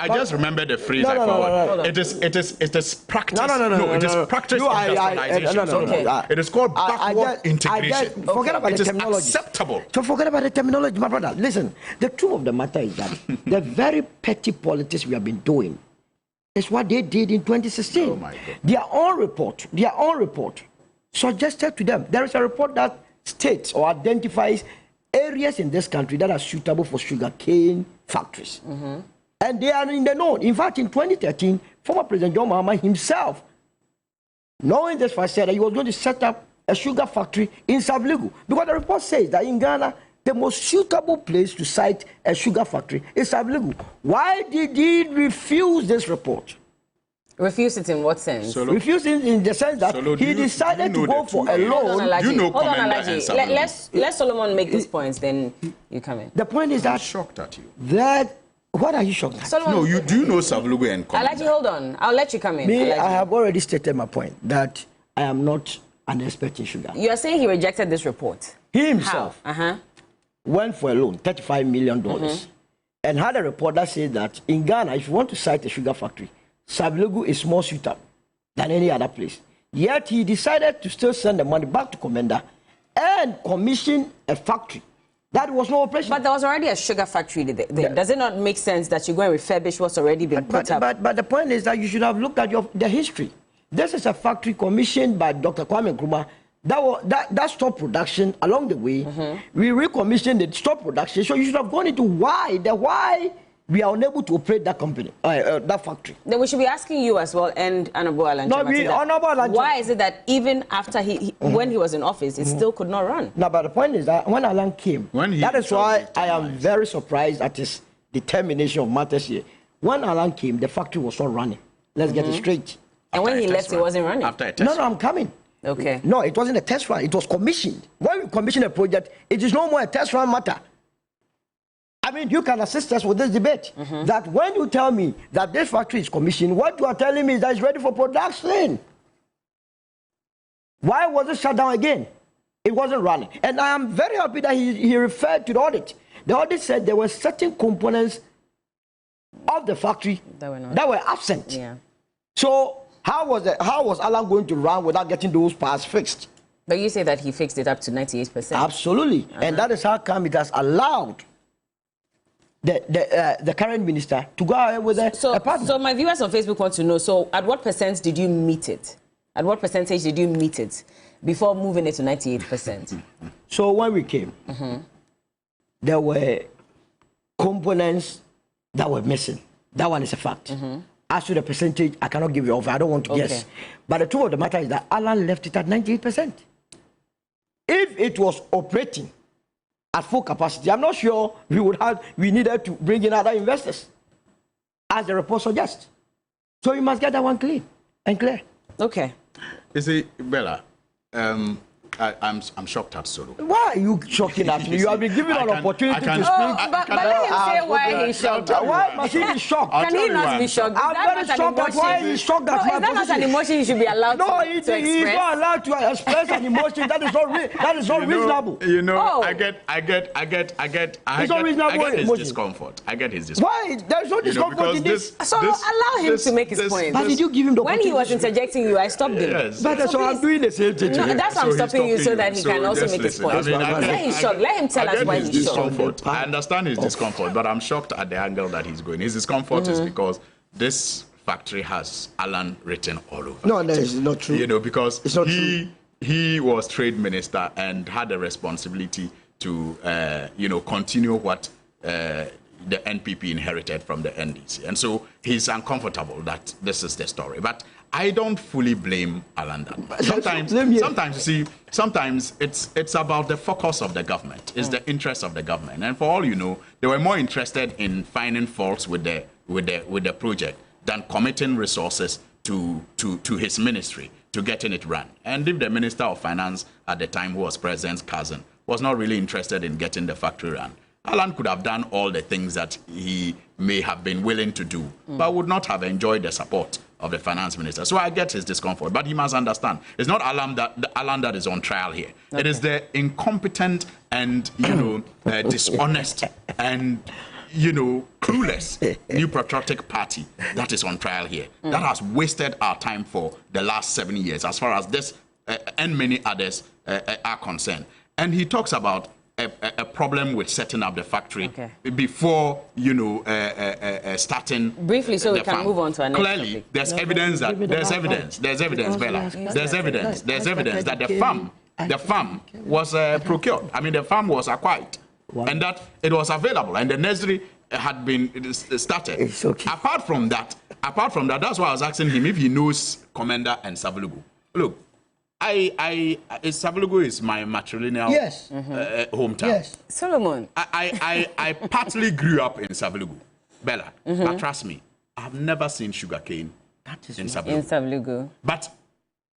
I just remember the phrase I called. It is practice. It is practice industrialization. It is called backward integration. Forget about the terminology. Acceptable. So forget about the terminology, my brother. Listen, the truth of the matter is that the very petty politics we have been doing is what they did in 2016. Oh my God. Their own report suggested to them. There is a report that states or identifies areas in this country that are suitable for sugarcane factories. And they are in the know. In fact, in 2013, former President John Mahama himself, knowing this fact, said that he was going to set up a sugar factory in Sablugu. Because the report says that in Ghana, the most suitable place to site a sugar factory is Sablugu. Why did he refuse this report? Refuse it in what sense? Refuse it in the sense that he decided to go for a loan. Hold on, Alaji. Let Solomon make these points, then you come in. The point is that... I'm shocked at you. What are you shocked at? Solomon, No, do you know Sablugu and Komenda? Alaji, hold on. I'll let you come in. Me, Alaji. I have already stated my point that I am not an expert in sugar. You are saying he rejected this report. He himself How? went for a loan, $35 million, and had a report that said that in Ghana, if you want to site a sugar factory, Sablugu is more suitable than any other place. Yet he decided to still send the money back to Komenda and commission a factory. That was no operation. But there was already a sugar factory there. Yeah. Does it not make sense that you go and refurbish what's already been put up? But the point is that you should have looked at the history. This is a factory commissioned by Dr. Kwame Nkrumah that stopped production along the way. We recommissioned it, stopped production. So you should have gone into why we are unable to operate that company, that factory. Then we should be asking you as well, and Honorable Alan. Why is it that even after when he was in office, it still could not run? No, but the point is that when Alan came, that is why I am very surprised at his determination of matters here. When Alan came, the factory was not running. Let's get it straight. And when he left, it wasn't running? After a test No, I'm coming. Okay. No, it wasn't a test run. It was commissioned. When we commission a project, it is no more a test run matter. I mean, you can assist us with this debate. That when you tell me that this factory is commissioned, what you are telling me is that it's ready for production. Why was it shut down again? It wasn't running. And I am very happy that he referred to the audit. The audit said there were certain components of the factory that were absent. Yeah. So how was Alan going to run without getting those parts fixed? But you say that he fixed it up to 98%. Absolutely. And that is how come it has allowed the current minister to go ahead with a partner. So my viewers on Facebook want to know, so at what percent did you meet it? At what percentage did you meet it before moving it to 98%? So when we came, there were components that were missing. That one is a fact. As to the percentage, I cannot give you over. I don't want to guess. But the truth of the matter is that Alan left it at 98%. If it was operating at full capacity, I'm not sure we needed to bring in other investors, as the report suggests. So you must get that one clean and clear. Okay. You see, Bella, I'm shocked at Solo. Why are you shocking at me? You have been given an opportunity to speak. But let him say why he's shocked. Why must he be shocked? Can he not be shocked? I'm very shocked at why he's shocked at my position. Is that not an emotion he should be allowed to express? He's not allowed to express an emotion. That is not reasonable. You know, I get his discomfort. I get his discomfort. Why? There's no discomfort in this. So allow him to make his point. But did you give him the When opportunity? he was interjecting you, I stopped him. Yes. But so I'm doing the same thing. No, that's why I'm stopping you so that he can also make his point. Let him tell us why he's shocked. I understand his discomfort, but I'm shocked at the angle that he's going. His discomfort is because this factory has Alan written all over. No, that is not true. You know, because it's not true. He was trade minister and had a responsibility to continue what the NPP inherited from the NDC, and so he's uncomfortable that this is the story. But I don't fully blame Alan. Sometimes you see, sometimes it's about the focus of the government. It's the interest of the government, and for all you know, they were more interested in finding faults with the project than committing resources to his ministry to getting it run. And if the Minister of Finance at the time, who was President's cousin, was not really interested in getting the factory run, Alan could have done all the things that he may have been willing to do, but would not have enjoyed the support of the finance minister. So I get his discomfort, but he must understand it's not Alan that is on trial here. Okay. It is the incompetent and dishonest and clueless New Patriotic Party that is on trial here. That has wasted our time for the last 7 years, as far as this and many others are concerned. And he talks about a problem with setting up the factory before starting briefly, so we can farm. move on to our next Clearly, topic. there's evidence that there's evidence, Bella. There's evidence that the farm was procured. I mean, the farm was acquired, and that it was available, and the nursery had been started. It's okay. Apart from that, that's why I was asking him if he knows Komenda and Savelugu. Look. Savelugu is my matrilineal hometown. Yes. Solomon. I partly grew up in Savelugu, Bella. But trust me, I've never seen sugarcane in Savelugu. But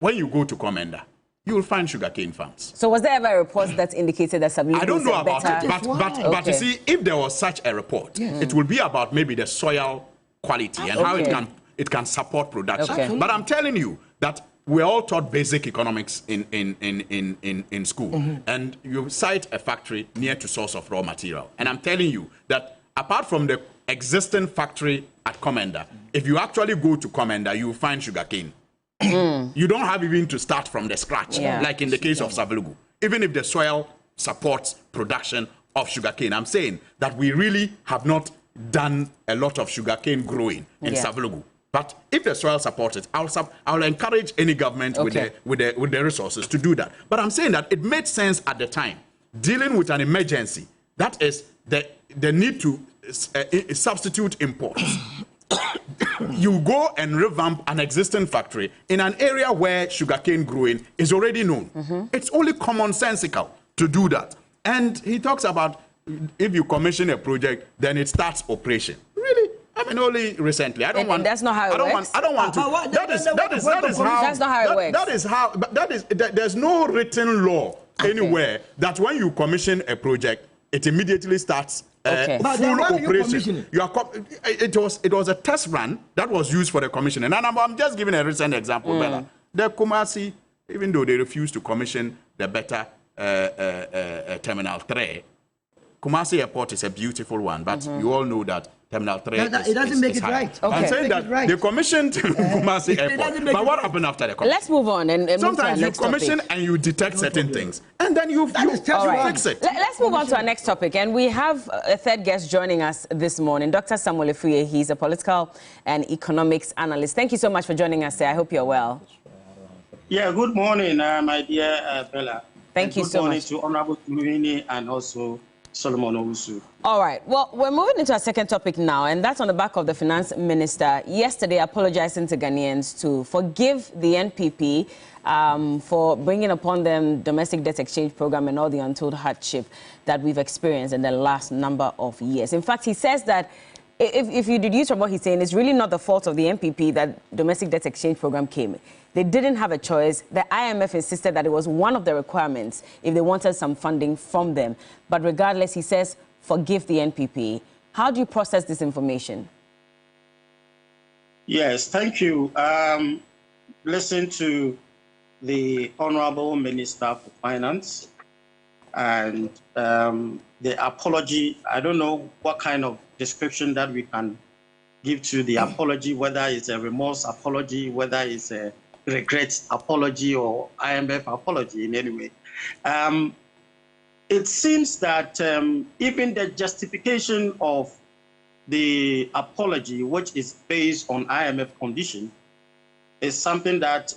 when you go to Komenda, you will find sugarcane farms. So was there ever a report that indicated that Savelugu I don't know about better... it, but you see, if there was such a report, it will be about maybe the soil quality and how it can support production. Okay. But I'm telling you that we're all taught basic economics in school, and you cite a factory near to source of raw material. And I'm telling you that apart from the existing factory at Komenda, if you actually go to Komenda, you will find sugarcane. You don't have even to start from the scratch, like in the case of Savelugu. Even if the soil supports production of sugarcane, I'm saying that we really have not done a lot of sugarcane growing in Savelugu. But if the soil supports it, I'll encourage any government with the resources to do that. But I'm saying that it made sense at the time, dealing with an emergency. That is the need to substitute imports. You go and revamp an existing factory in an area where sugarcane growing is already known. It's only commonsensical to do that. And he talks about if you commission a project, then it starts operation. Really? I mean, only recently. I don't want. That's not how it works. I don't want to. That is how. That's not how it works. That is how. There's no written law anywhere that when you commission a project, it immediately starts full operation. It was a test run that was used for the commissioning. And I'm just giving a recent example, Bella. The Kumasi, even though they refused to commission the better Terminal 3, Kumasi Airport is a beautiful one, but you all know that Terminal 3 it doesn't make it right. I'm saying that they commissioned Kumasi Airport, but what happened after the commission? Let's move on and sometimes move you commission and you detect certain things, and then you fix it. Let's move on to our next topic, and we have a third guest joining us this morning, Dr. Samuel Efuye. He's a political and economics analyst. Thank you so much for joining us, sir. I hope you're well. Yeah, good morning, my dear Bella. Thank you so much. Good morning to Honorable Tumini and also Solomon Owusu. All right. Well, we're moving into our second topic now, and that's on the back of the finance minister yesterday apologizing to Ghanaians to forgive the NPP for bringing upon them domestic debt exchange program and all the untold hardship that we've experienced in the last number of years. In fact, he says that if you deduce from what he's saying, it's really not the fault of the NPP that domestic debt exchange program came. They didn't have a choice. The IMF insisted that it was one of the requirements if they wanted some funding from them. But regardless, he says, forgive the NPP. How do you process this information? Yes, thank you. Listen to the Honorable Minister for Finance and the apology. I don't know what kind of description that we can give to the apology, whether it's a remorse apology, whether it's a regret apology or IMF apology in any way. It seems that even the justification of the apology, which is based on IMF condition, is something that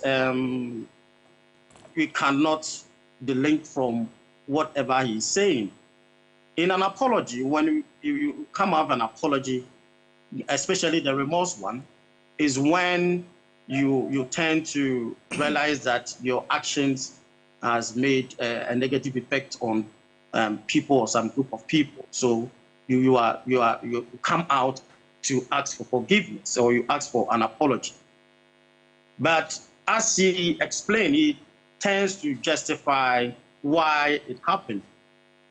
we cannot delink from whatever he's saying. In an apology, when you come out of an apology, especially the remorse one, is when you tend to realize that your actions has made a negative effect on people or some group of people. So you come out to ask for forgiveness or you ask for an apology. But as he explained, he tends to justify why it happened.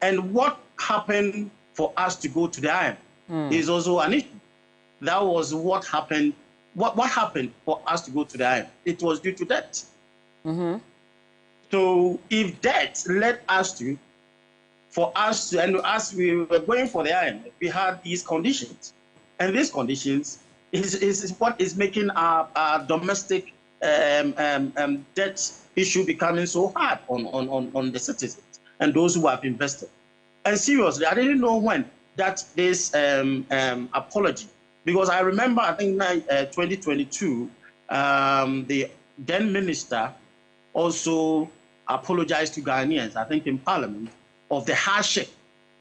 And what happened for us to go to the IMF is also an issue. That was what happened. What happened for us to go to the IMF? It was due to debt. So if debt led us to, for us to, and as we were going for the IMF, we had these conditions. And these conditions is what is making our domestic debt issue becoming so hard on the citizens and those who have invested. And seriously, I didn't know when that this apology, because I remember, I think 2022, the then minister also apologized to Ghanaians, I think in Parliament, of the hardship.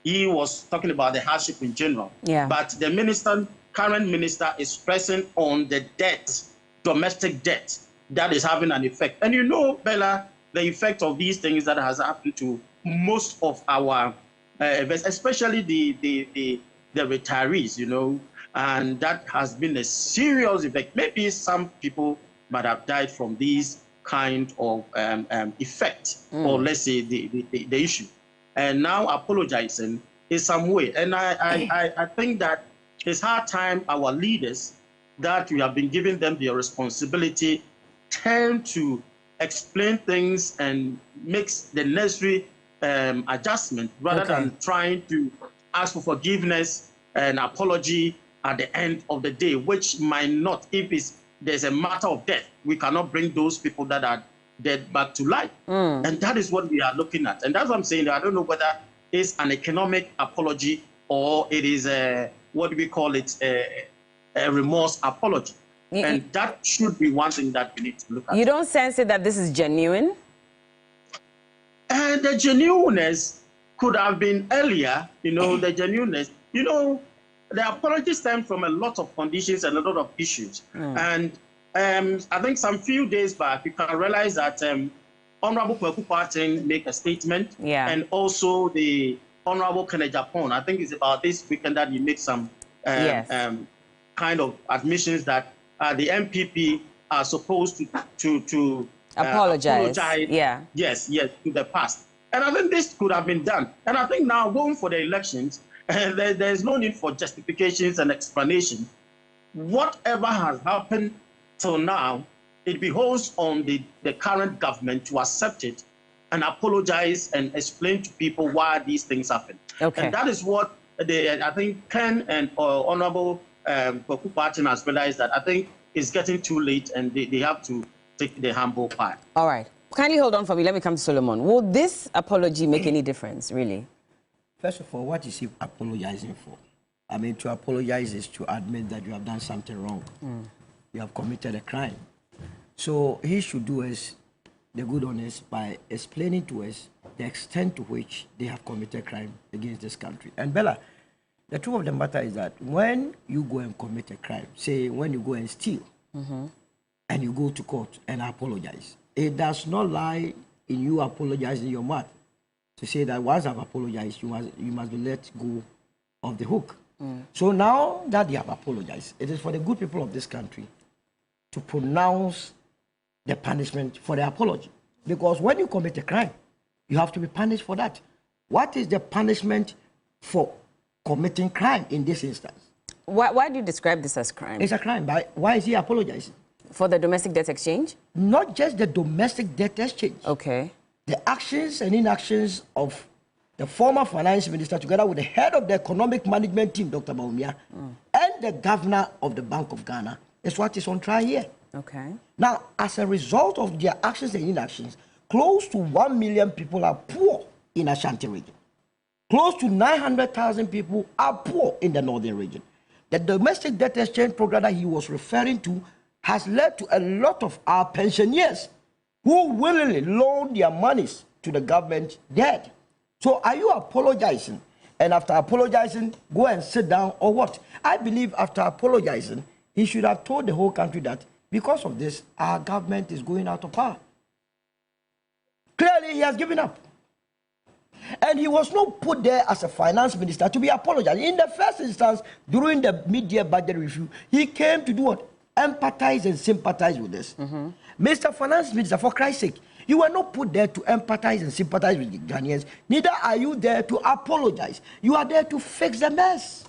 He was talking about the hardship in general. Yeah. But the current minister is pressing on the debt, domestic debt, that is having an effect. And you know, Bella, the effect of these things that has happened to most of our, especially the retirees, you know, and that has been a serious effect. Maybe some people might have died from these kind of effect, or let's say the issue. And now apologizing is some way. And I think that it's hard time our leaders that we have been giving them the responsibility tend to explain things and makes the necessary adjustment rather than trying to ask for forgiveness and apology at the end of the day, which might not, if there's a matter of death, we cannot bring those people that are dead back to life. And that is what we are looking at. And that's what I'm saying. I don't know whether it's an economic apology or it is what do we call it, a remorse apology. And that should be one thing that we need to look at. You don't sense it that this is genuine? And the genuineness could have been earlier, you know, the genuineness. You know, the apology stems from a lot of conditions and a lot of issues. And I think some few days back, you can realize that Honorable Kweku Kwarteng make a statement, and also the Honorable Kenneth Japon, I think it's about this weekend that he made some kind of admissions that the MPP are supposed to apologize. Yes, to the past. And I think this could have been done. And I think now going for the elections, there's no need for justifications and explanations. Whatever has happened till now, it behoves on the current government to accept it and apologize and explain to people why these things happen. And that is what I think Ken and Honorable Kweku Kwarteng has realized, that I think it's getting too late and they have to take the humble part. All right. Kindly hold on for me. Let me come to Solomon. Will this apology make any difference, really? First of all, what is he apologizing for? I mean, to apologize is to admit that you have done something wrong. You have committed a crime. So he should do us the good honest by explaining to us the extent to which they have committed crime against this country. And Bella, the truth of the matter is that when you go and commit a crime, say when you go and steal, and you go to court and apologize, it does not lie in you apologizing your mouth to say that once I've apologized, you must be let go of the hook. So now that they have apologized, it is for the good people of this country to pronounce the punishment for the apology. Because when you commit a crime, you have to be punished for that. What is the punishment for committing crime in this instance? Why do you describe this as crime? It's a crime. But why is he apologizing? For the domestic debt exchange? Not just the domestic debt exchange. Okay. The actions and inactions of the former finance minister, together with the head of the economic management team, Dr. Baumia, and the governor of the Bank of Ghana, is what is on trial here. Okay. Now, as a result of their actions and inactions, close to 1 million people are poor in Ashanti region. Close to 900,000 people are poor in the northern region. The domestic debt exchange program that he was referring to has led to a lot of our pensioners who willingly loan their monies to the government dead. So are you apologizing? And after apologizing, go and sit down or what? I believe after apologizing, he should have told the whole country that because of this, our government is going out of power. Clearly, he has given up. And he was not put there as a finance minister to be apologized. In the first instance, during the mid-year budget review, he came to do what? Empathize and sympathize with this. Mr. Finance Minister, for Christ's sake, You were not put there to empathize and sympathize with the Ghanaians. Neither are you there to apologize. You are there to fix the mess.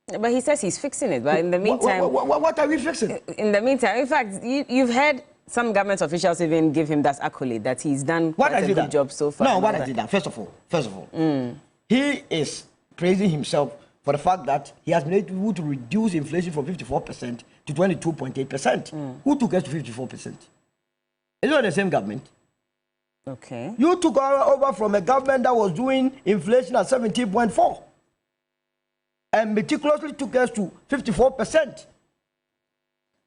But he says he's fixing it. But in the meantime... What are we fixing? In the meantime, in fact, you've heard some government officials even give him that accolade, that he's done quite a good job so far. No, what has he done? First of all, he is praising himself for the fact that he has been able to reduce inflation from 54% to 22.8%. Who took us to 54%? It's not the same government. Okay. You took over from a government that was doing inflation at 17.4% and meticulously took us to 54%.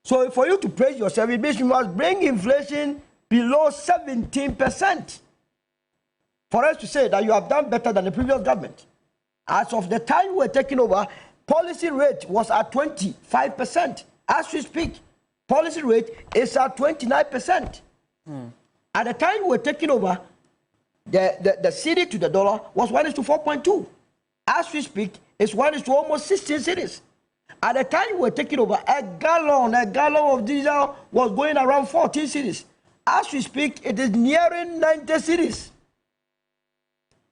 So for you to praise yourself, it means you must bring inflation below 17% for us to say that you have done better than the previous government. As of the time we were taking over, policy rate was at 25%. As we speak, policy rate is at 29%. At the time we were taking over, the CD to the dollar was 1:4.2. As we speak, it's 1 to almost 16 cedis. At the time we were taking over, a gallon of diesel was going around 14 cedis. As we speak, it is nearing 90 cedis.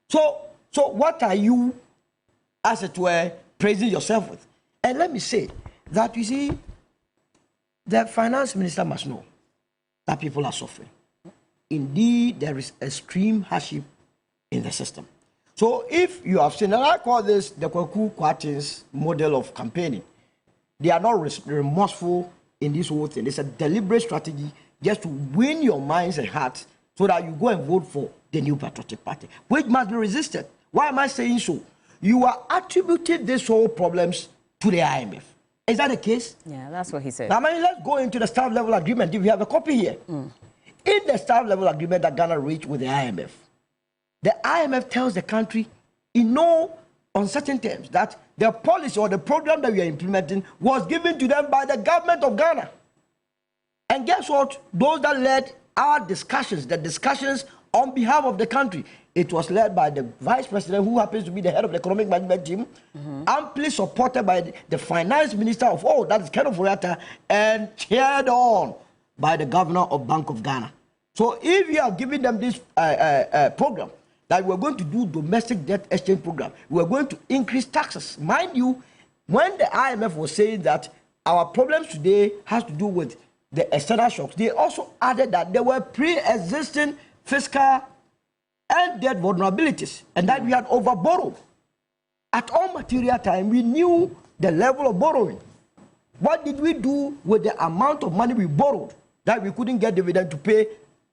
So what are you, as it were, praising yourself with? And let me say that, you see, the finance minister must know that people are suffering. Indeed, there is extreme hardship in the system. So if you have seen, and I call this the Kwaku Kwarteng's model of campaigning, they are not remorseful in this whole thing. It's a deliberate strategy just to win your minds and hearts so that you go and vote for the New Patriotic Party, which must be resisted. Why am I saying so? You are attributing these whole problems to the IMF. Is that the case? Yeah, that's what he said. Now, let's go into the staff level agreement. If you have a copy here. In the staff level agreement that Ghana reached with the IMF tells the country in no uncertain terms that the policy or the program that we are implementing was given to them by the government of Ghana. And guess what? Those that led our discussions, the discussions on behalf of the country, it was led by the vice president, who happens to be the head of the economic management team, amply supported by the finance minister of all, that is Kenneth Foriata, and chaired on by the governor of Bank of Ghana. So if you are giving them this program, that we're going to do domestic debt exchange program, we're going to increase taxes. Mind you, when the IMF was saying that our problems today has to do with the external shocks, they also added that there were pre-existing fiscal and debt vulnerabilities, and that we had overborrowed. At all material time, we knew the level of borrowing. What did we do with the amount of money we borrowed that we couldn't get dividend to pay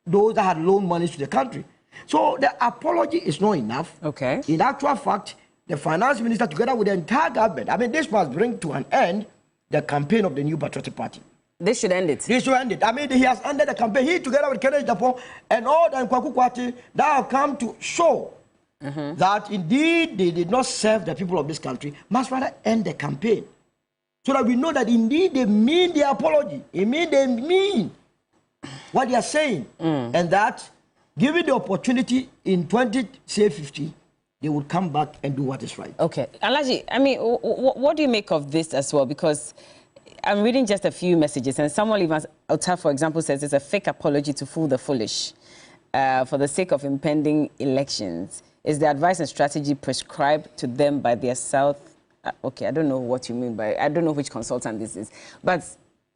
those that had loaned money to the country? So the apology is not enough. Okay. In actual fact, the finance minister, together with the entire government, I mean, this must bring to an end the campaign of the New Patriotic Party. This should end it. This should end it. I mean, he has ended the campaign. He, together with Kenneth Japan and all the Kwaku Kwarteng, that have come to show that indeed they did not serve the people of this country, must rather end the campaign. So that we know that indeed they mean the apology. They mean what they are saying. And that, given the opportunity in 2050, they would come back and do what is right. Okay. Alhaji, I mean, what do you make of this as well? Because I'm reading just a few messages, and someone, even Ota, for example, says it's a fake apology to fool the foolish for the sake of impending elections. Is the advice and strategy prescribed to them by their South? Okay, I don't know what you mean by, I don't know which consultant this is, but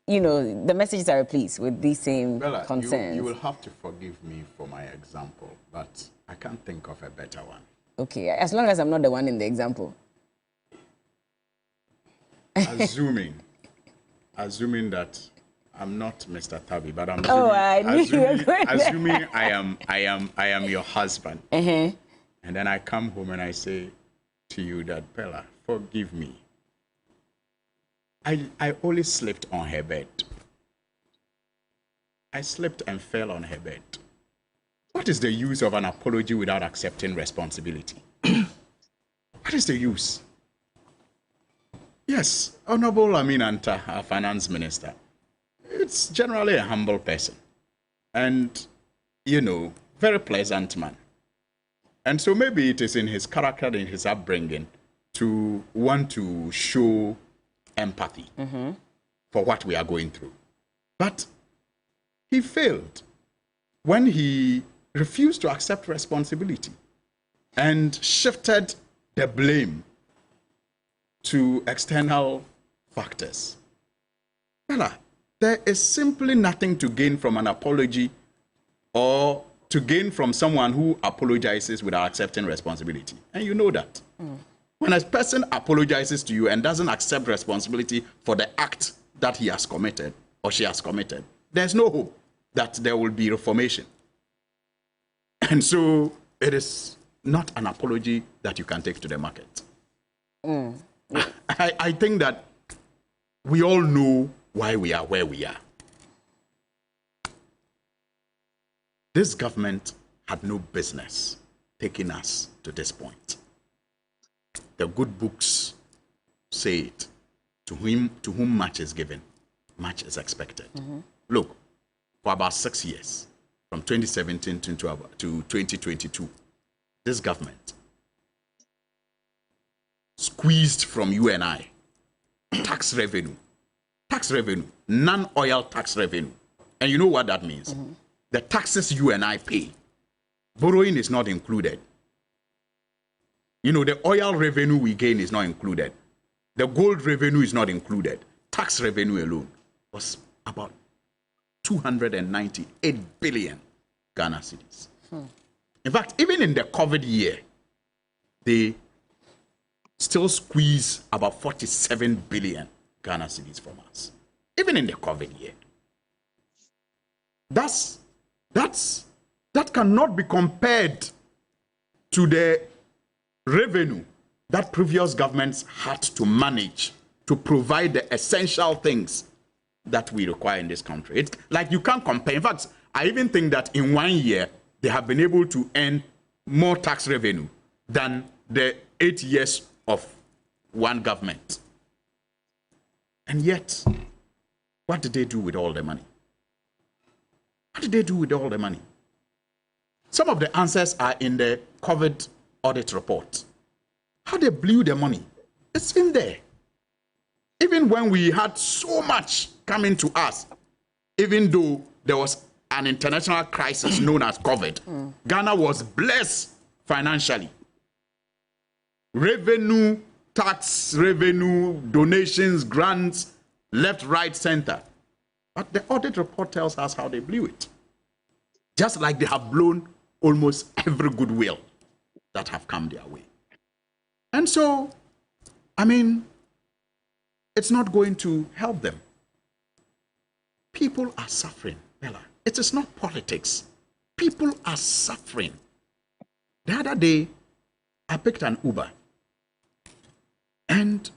you know, the messages are replete with these same concerns. You will have to forgive me for my example, but I can't think of a better one. Okay, as long as I'm not the one in the example. Assuming that I'm not Mr. Tabi, but I'm assuming I am your husband. And then I come home and I say to you that, Bella, forgive me. I only slept on her bed. I slept and fell on her bed. What is the use of an apology without accepting responsibility? What is the use? Yes, Honorable Amin Anta, our finance minister, it's generally a humble person. And, you know, very pleasant man. And so maybe it is in his character, in his upbringing, to want to show empathy for what we are going through. But he failed. when he refused to accept responsibility and shifted the blame to external factors. Well, there is simply nothing to gain from an apology or to gain from someone who apologizes without accepting responsibility. And you know that. When a person apologizes to you and doesn't accept responsibility for the act that he has committed or she has committed, there's no hope that there will be reformation. And so it is not an apology that you can take to the market. I think that we all know why we are where we are. This government had no business taking us to this point. The good books say it. To whom much is given, much is expected. Look, for about 6 years, from 2017 to 2022, this government squeezed from you and I tax revenue, non-oil tax revenue. And you know what that means? The taxes you and I pay, borrowing is not included. You know, the oil revenue we gain is not included. The gold revenue is not included. Tax revenue alone was about 298 billion Ghana cedis. In fact, even in the COVID year, they still squeeze about 47 billion Ghana cedis from us. Even in the COVID year. That cannot be compared to the revenue that previous governments had to manage to provide the essential things that we require in this country. It's like you can't compare. In fact, I even think that in 1 year, they have been able to earn more tax revenue than the 8 years of one government. And yet, what did they do with all the money? What did they do with all the money? Some of the answers are in the COVID audit report. How they blew the money, it's in there. Even when we had so much coming to us, even though there was an international crisis known as COVID, Ghana was blessed financially. Revenue, tax revenue, donations, grants, left, right, center. But the audit report tells us how they blew it. Just like they have blown almost every goodwill that have come their way. And so, I mean, it's not going to help them. People are suffering, Bella. It is not politics. People are suffering. The other day, I picked an Uber. And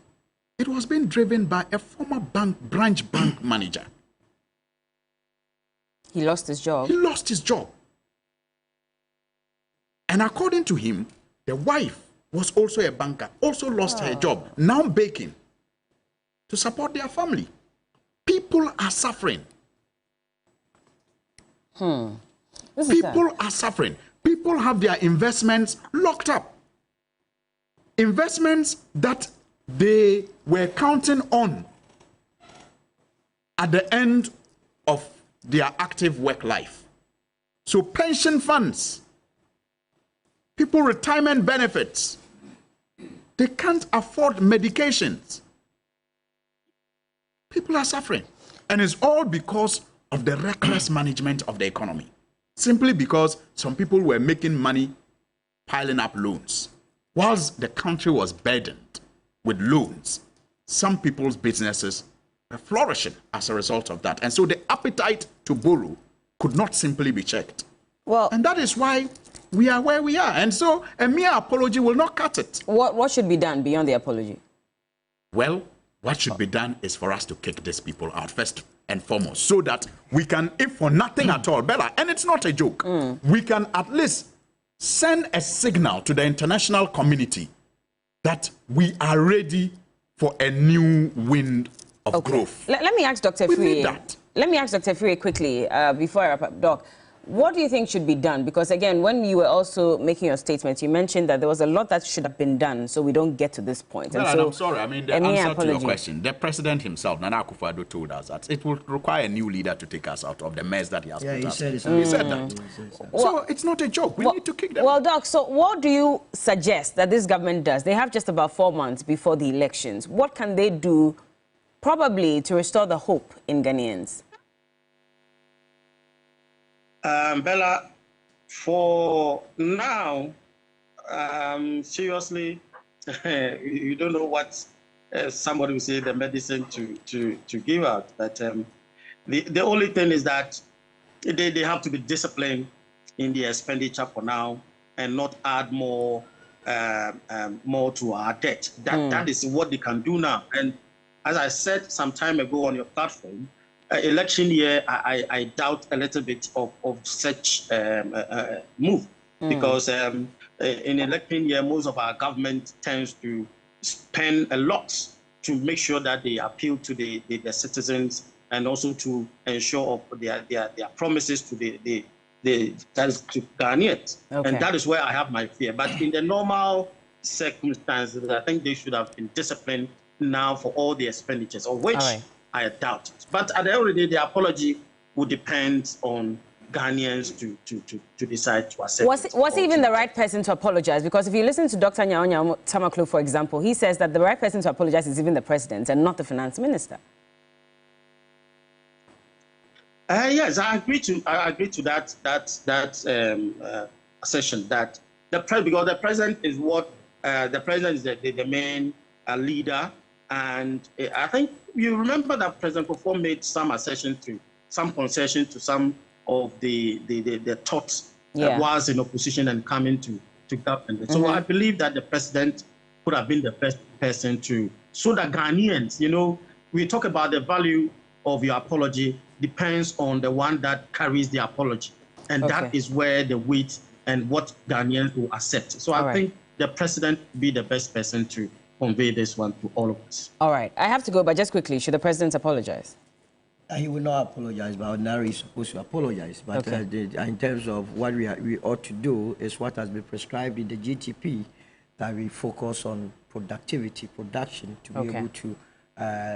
it was being driven by a former branch bank manager. He lost his job. He lost his job. And according to him, the wife was also a banker, also lost her job, now baking to support their family. People are suffering. People are suffering. People have their investments locked up. Investments that they were counting on at the end of their active work life. So pension funds, people retirement benefits, they can't afford medications. People are suffering. And it's all because of the reckless management of the economy. Simply because some people were making money piling up loans. Whilst the country was burdened with loans, some people's businesses were flourishing as a result of that. And so the appetite to borrow could not simply be checked. Well, and that is why we are where we are. And so a mere apology will not cut it. What should be done beyond the apology? Well, what should be done is for us to kick these people out first and foremost, so that we can, if for nothing at all, Bella, and it's not a joke, we can at least send a signal to the international community that we are ready for a new wind of growth. Let me ask Dr. We Free. need that. Let me ask Dr. Free quickly before I wrap up. Doc, what do you think should be done? Because again, when you were also making your statement, you mentioned that there was a lot that should have been done so we don't get to this point. Well, and so, I'm sorry. I mean, the answer to your question, the president himself, Nana Akufo-Addo, told us that it will require a new leader to take us out of the mess that he has put us in. He said that. So it's not a joke. We need to kick them. Well, Doc, so what do you suggest that this government does? They have just about 4 months before the elections. What can they do probably to restore the hope in Ghanaians? Bella, for now, seriously, you don't know what somebody will say the medicine to give out. But the only thing is that they have to be disciplined in the expenditure for now and not add more to our debt. That is what they can do now. And as I said some time ago on your platform, election year, I doubt a little bit of such move because in election year, most of our government tends to spend a lot to make sure that they appeal to the citizens and also to ensure of their promises to to Ghanaians. Okay. And that is where I have my fear. But in the normal circumstances, I think they should have been disciplined now for all the expenditures, of which I doubt it. But at the end of the day, the apology would depend on Ghanaians to decide to accept Was he even the right person to apologize? Because if you listen to Dr. Nyaonya Tamaklo, for example, he says that the right person to apologize is even the president and not the finance minister. Yes, I agree to that assertion that because the president is the main leader, and I think you remember that President Kufuor made some concession to some of the thoughts that was in opposition and coming to government. So I believe that the president could have been the best person so that Ghanaians, we talk about the value of your apology depends on the one that carries the apology. And that is where the weight and what Ghanaians will accept. So I think the president will be the best person to convey this one to all of us. All right. I have to go, but just quickly, should the president apologize? He will not apologize, but ordinarily he's supposed to apologize. But in terms of what we ought to do is what has been prescribed in the GTP, that we focus on production, to be able to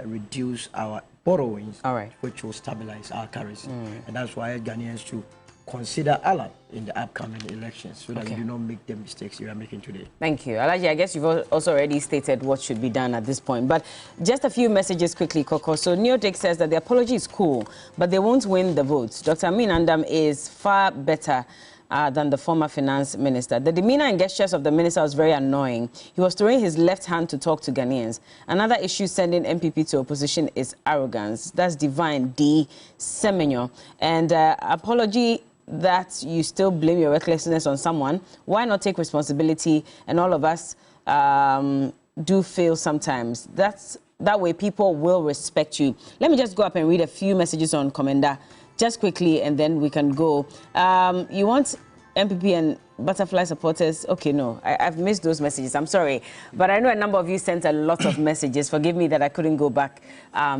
reduce our borrowings, which will stabilize our currency. And that's why Ghanaians should consider Allah in the upcoming elections so that we do not make the mistakes we are making today. Thank you. Alaji, I guess you've also already stated what should be done at this point. But just a few messages quickly, Coco. So Neotic says that the apology is cool, but they won't win the votes. Dr. Amin Andam is far better than the former finance minister. The demeanor and gestures of the minister was very annoying. He was throwing his left hand to talk to Ghanaians. Another issue sending MPP to opposition is arrogance. That's Divine D. Semenyo. And apology that you still blame your recklessness on someone. Why not take responsibility? And all of us do fail sometimes. That way people will respect you. Let me just go up and read a few messages on Komenda just quickly, and then we can go. You want MPP and Butterfly supporters? Okay, no, I've missed those messages. I'm sorry. But I know a number of you sent a lot of messages. Forgive me that I couldn't go back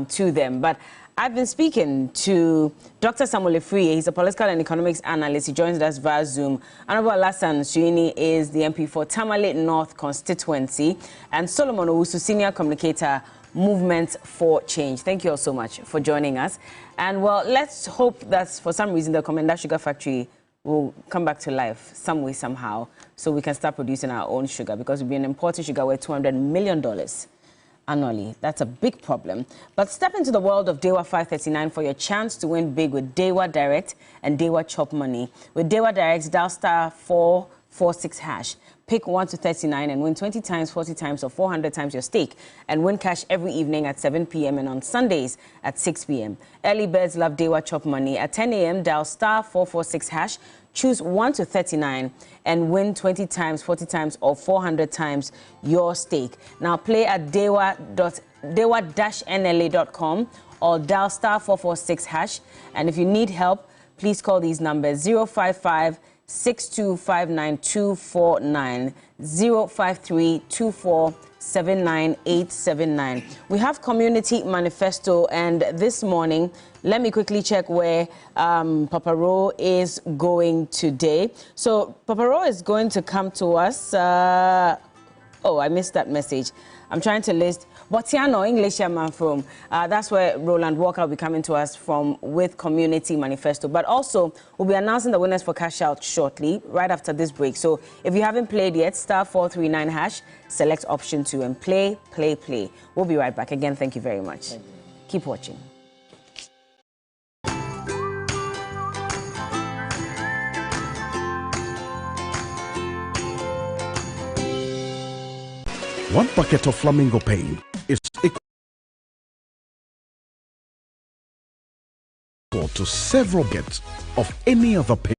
to them. But I've been speaking to Dr. Samuel Efriye. He's a political and economics analyst. He joins us via Zoom. Honorable Alasan Suini is the MP for Tamale North constituency. And Solomon Owusu, senior communicator, Movement for Change. Thank you all so much for joining us. And well, let's hope that for some reason the Komenda Sugar Factory will come back to life some way, somehow, so we can start producing our own sugar, because we've been importing sugar worth $200 million annually. That's a big problem. But step into the world of Dewa 539 for your chance to win big with Dewa Direct and Dewa Chop Money. With Dewa Direct, dial *446#. Pick 1 to 39 and win 20 times, 40 times, or 400 times your stake, and win cash every evening at 7 p.m. and on Sundays at 6 p.m. Early birds love Dewa Chop Money. At 10 a.m., dial *446#. Choose 1 to 39 and win 20 times, 40 times, or 400 times your stake. Now play at dewa-nla.com or dial *446#. And if you need help, please call these numbers: 055-6259-249, 053-24 79879. We have Community Manifesto, and this morning, let me quickly check where Papa Ro is going today. So Papa Ro is going to come to us. Oh, I missed that message. I'm trying to list Botiano, English man from. That's where Roland Walker will be coming to us from with Community Manifesto. But also, we'll be announcing the winners for Cash Out shortly, right after this break. So if you haven't played yet, *439#, select option 2 and play. We'll be right back. Again, thank you very much. Thank you. Keep watching. One bucket of flamingo paint is equal to several buckets of any other paint.